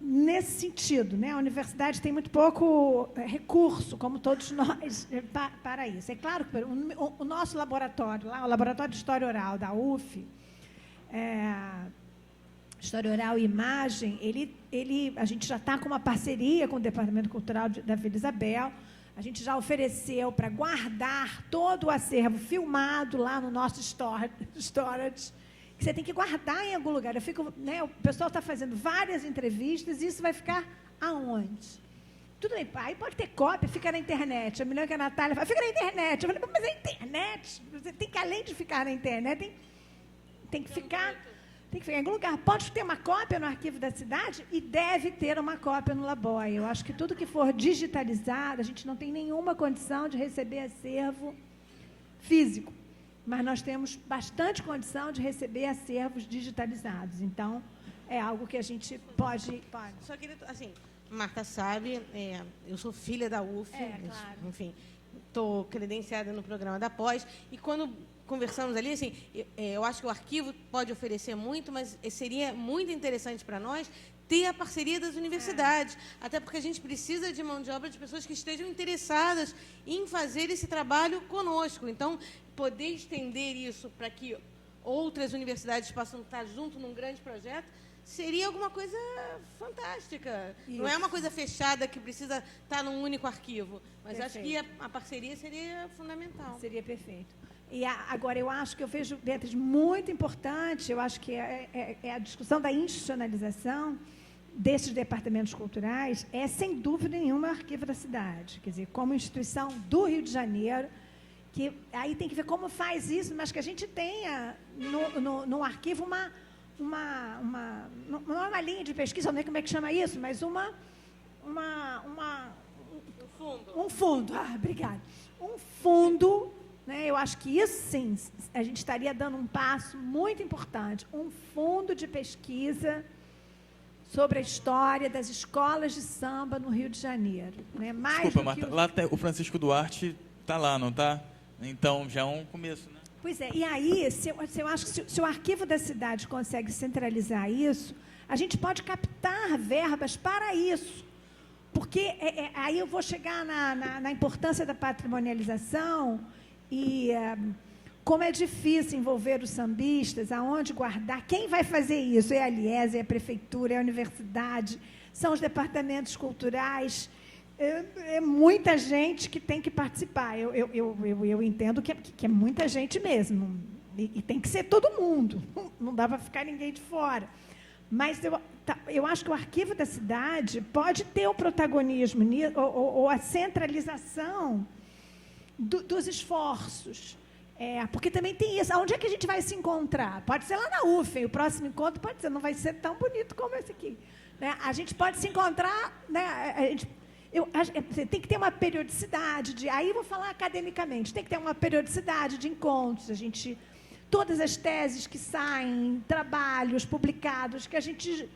nesse sentido, né? A universidade tem muito pouco recurso, como todos nós, para isso. É claro que o nosso laboratório, lá, o Laboratório de História Oral da UF, História Oral e Imagem, a gente já está com uma parceria com o Departamento Cultural da Vila Isabel, a gente já ofereceu para guardar todo o acervo filmado lá no nosso storage, que você tem que guardar em algum lugar. O pessoal está fazendo várias entrevistas e isso vai ficar aonde? Tudo bem, aí pode ter cópia, fica na internet. Eu me lembro que a Natália fala, fica na internet. Eu falei, mas a internet, você tem que, além de ficar na internet, tem que ficar em algum lugar. Pode ter uma cópia no arquivo da cidade e deve ter uma cópia no Laboy. Eu acho que tudo que for digitalizado, a gente não tem nenhuma condição de receber acervo físico. Mas nós temos bastante condição de receber acervos digitalizados. Então, é algo que a gente pode. Só queria, assim, Marta sabe, eu sou filha da UF, claro. Enfim, estou credenciada no programa da Pós, e quando conversamos ali, assim, eu acho que o arquivo pode oferecer muito, mas seria muito interessante para nós ter a parceria das universidades, até porque a gente precisa de mão de obra de pessoas que estejam interessadas em fazer esse trabalho conosco. Então, poder estender isso para que outras universidades possam estar junto num grande projeto seria alguma coisa fantástica. Isso. Não é uma coisa fechada que precisa estar num único arquivo, mas perfeito. Acho que a parceria seria fundamental. Seria perfeito. E agora, eu acho que eu vejo, Beatriz, muito importante, eu acho que é a discussão da institucionalização desses departamentos culturais, é, sem dúvida nenhuma, o Arquivo da Cidade. Quer dizer, como instituição do Rio de Janeiro, que aí tem que ver como faz isso, mas que a gente tenha no arquivo não é uma linha de pesquisa, não sei como é que chama isso, mas um fundo. Obrigada. Um fundo, né? Eu acho que isso, sim, a gente estaria dando um passo muito importante. Um fundo de pesquisa sobre a história das escolas de samba no Rio de Janeiro. Né? Desculpa, Marta, lá o Francisco Duarte está lá, não está? Então, já é um começo, né? Pois é, e aí, eu acho que se o Arquivo da Cidade consegue centralizar isso, a gente pode captar verbas para isso. Porque aí eu vou chegar na importância da patrimonialização e como é difícil envolver os sambistas, aonde guardar, quem vai fazer isso? É a Alies, é a Prefeitura, é a Universidade, são os departamentos culturais, é muita gente que tem que participar. Eu entendo que é muita gente mesmo, e tem que ser todo mundo, não dá para ficar ninguém de fora. Mas eu acho que o Arquivo da Cidade pode ter o protagonismo ou a centralização dos esforços. Porque também tem isso. Onde é que a gente vai se encontrar? Pode ser lá na UFEM, o próximo encontro pode ser, não vai ser tão bonito como esse aqui. Né? A gente pode se encontrar, né? Tem que ter uma periodicidade, aí vou falar academicamente, tem que ter uma periodicidade de encontros, todas as teses que saem, trabalhos publicados, que a gente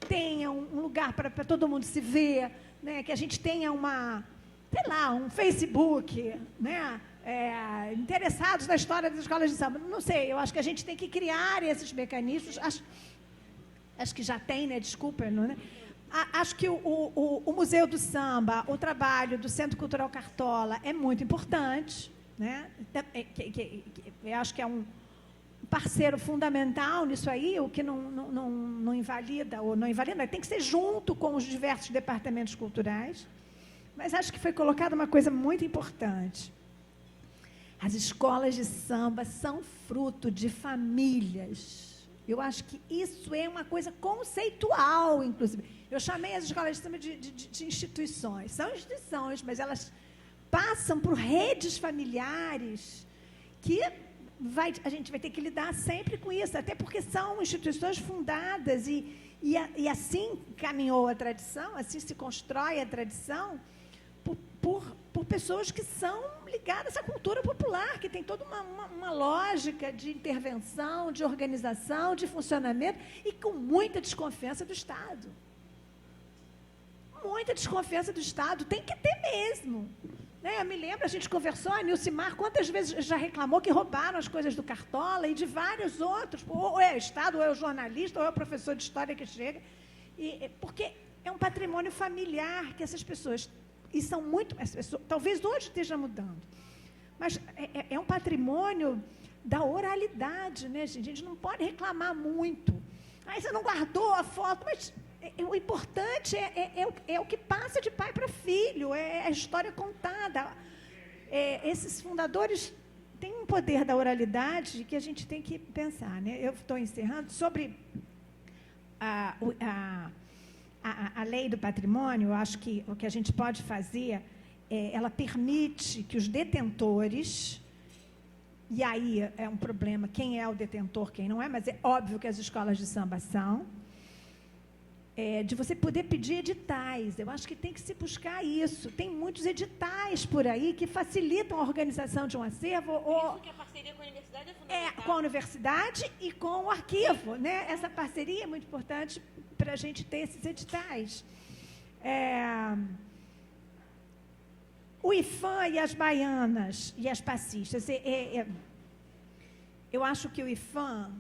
tenha um lugar para todo mundo se ver, né? Que a gente tenha um Facebook, né? Interessados na história das escolas de samba. Não sei, eu acho que a gente tem que criar esses mecanismos, acho que já tem, né? Desculpa, não, né? Acho que o Museu do Samba, o trabalho do Centro Cultural Cartola é muito importante, né? Eu acho que é um parceiro fundamental nisso aí, o que não invalida, ou não invalida, tem que ser junto com os diversos departamentos culturais. Mas acho que foi colocada uma coisa muito importante. As escolas de samba são fruto de famílias. Eu acho que isso é uma coisa conceitual, inclusive. Eu chamei as escolas de samba de instituições. São instituições, mas elas passam por redes familiares que a gente vai ter que lidar sempre com isso, até porque são instituições fundadas e assim caminhou a tradição, assim se constrói a tradição por pessoas que são ligadas à cultura popular, que tem toda uma lógica de intervenção, de organização, de funcionamento, e com muita desconfiança do Estado. Muita desconfiança do Estado, tem que ter mesmo. Né? Eu me lembro, a gente conversou, a Nilcimar, quantas vezes já reclamou que roubaram as coisas do Cartola e de vários outros, ou é o Estado, ou é o jornalista, ou é o professor de história que chega, porque é um patrimônio familiar que essas pessoas... E são muito... Talvez hoje esteja mudando. Mas é um patrimônio da oralidade, né, gente? A gente não pode reclamar muito. Aí você não guardou a foto, mas o importante é o que passa de pai para filho, é a história contada. Esses fundadores têm um poder da oralidade que a gente tem que pensar. Né? Eu estou encerrando sobre a lei do patrimônio. Eu acho que o que a gente pode fazer, ela permite que os detentores, e aí é um problema, quem é o detentor, quem não é, mas é óbvio que as escolas de samba são, de você poder pedir editais. Eu acho que tem que se buscar isso. Tem muitos editais por aí que facilitam a organização de um acervo. Isso que a parceria com a universidade é fundamental. Com a universidade e com o arquivo. Né? Essa parceria é muito importante para a gente ter esses editais. O IFAM e as baianas e as passistas. eu acho que o IFAM,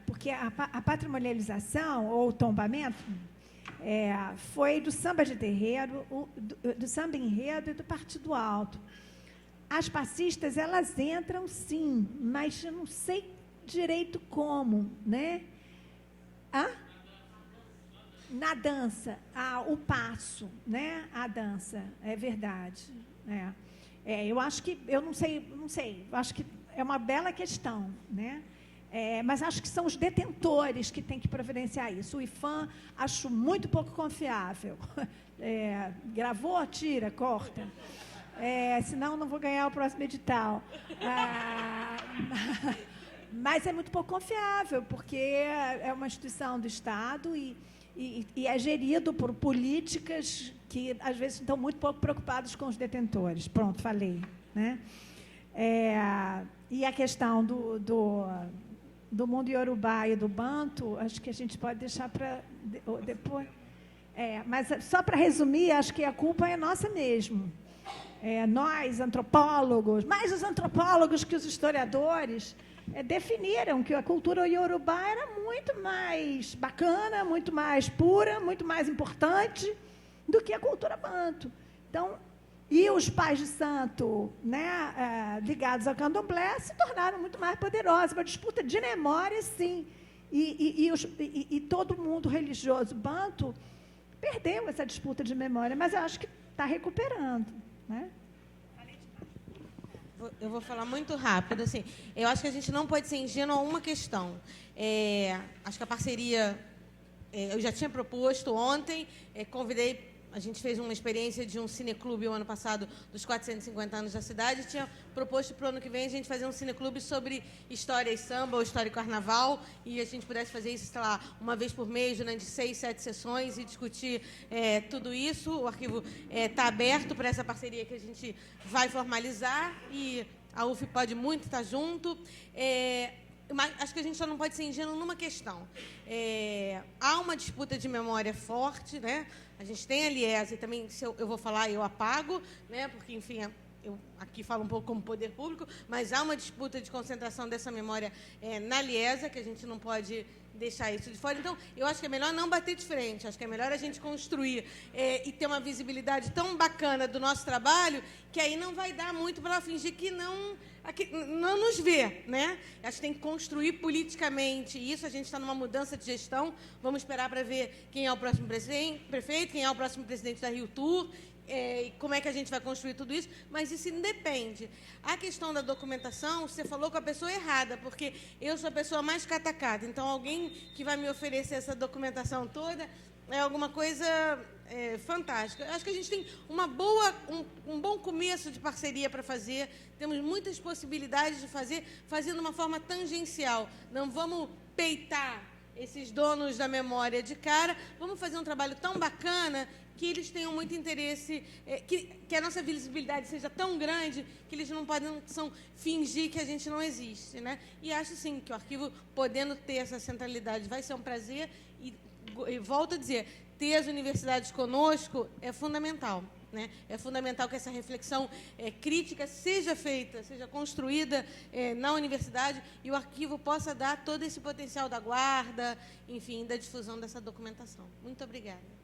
porque a patrimonialização ou o tombamento foi do samba de terreiro, do samba enredo e do partido alto. As passistas, elas entram sim, mas eu não sei direito como, né? Na dança, o passo, né? A dança, é verdade. Eu acho que, eu não sei, eu acho que é uma bela questão, né? Mas acho que são os detentores que têm que providenciar isso. O IFAM, acho muito pouco confiável. Gravou, tira, corta. Senão não vou ganhar o próximo edital. Mas é muito pouco confiável, porque é uma instituição do Estado e é gerido por políticas que, às vezes, estão muito pouco preocupadas com os detentores. Pronto, falei. Né? E a questão do mundo iorubá e do banto, acho que a gente pode deixar para depois. Mas, só para resumir, acho que a culpa é nossa mesmo. Nós, antropólogos, mais os antropólogos que os historiadores, definiram que a cultura iorubá era muito mais bacana, muito mais pura, muito mais importante do que a cultura banto. Então, e os pais de santo, né, ligados ao candomblé, se tornaram muito mais poderosos. Uma disputa de memória, sim. E todo mundo religioso banto perdeu essa disputa de memória, mas eu acho que está recuperando. Né? Eu vou falar muito rápido. Assim, eu acho que a gente não pode ser ingênuo a uma questão. Acho que a parceria, eu já tinha proposto ontem, convidei, a gente fez uma experiência de um cineclube o ano passado, dos 450 anos da cidade, tinha proposto para o ano que vem a gente fazer um cineclube sobre história e samba, ou história e carnaval, e a gente pudesse fazer isso, sei lá, uma vez por mês, durante 6, 7 sessões, e discutir tudo isso. O arquivo está aberto para essa parceria que a gente vai formalizar, e a UF pode muito estar junto. Mas acho que a gente só não pode ser ingênuo numa questão. Há uma disputa de memória forte, né? A gente tem a Liesa, e também, se eu vou falar, eu apago, né? Porque, enfim, eu aqui falo um pouco como poder público, mas há uma disputa de concentração dessa memória na Liesa, que a gente não pode deixar isso de fora. Então, eu acho que é melhor não bater de frente, acho que é melhor a gente construir e ter uma visibilidade tão bacana do nosso trabalho, que aí não vai dar muito para ela fingir que não nos vê, né? Acho que tem que construir politicamente isso. A gente está numa mudança de gestão, vamos esperar para ver quem é o próximo prefeito, quem é o próximo presidente da Rio Tour, e como é que a gente vai construir tudo isso, mas isso independe. A questão da documentação, você falou com a pessoa errada, porque eu sou a pessoa mais catacata, então alguém que vai me oferecer essa documentação toda é alguma coisa fantástica. Acho que a gente tem um bom começo de parceria para fazer, temos muitas possibilidades de fazer de uma forma tangencial. Não vamos peitar esses donos da memória de cara, vamos fazer um trabalho tão bacana que eles tenham muito interesse, que a nossa visibilidade seja tão grande que eles não podem fingir que a gente não existe. Né? E acho, sim, que o arquivo, podendo ter essa centralidade, vai ser um prazer. E volto a dizer, ter as universidades conosco é fundamental. Né? É fundamental que essa reflexão crítica seja feita, seja construída na universidade, e o arquivo possa dar todo esse potencial da guarda, enfim, da difusão dessa documentação. Muito obrigada.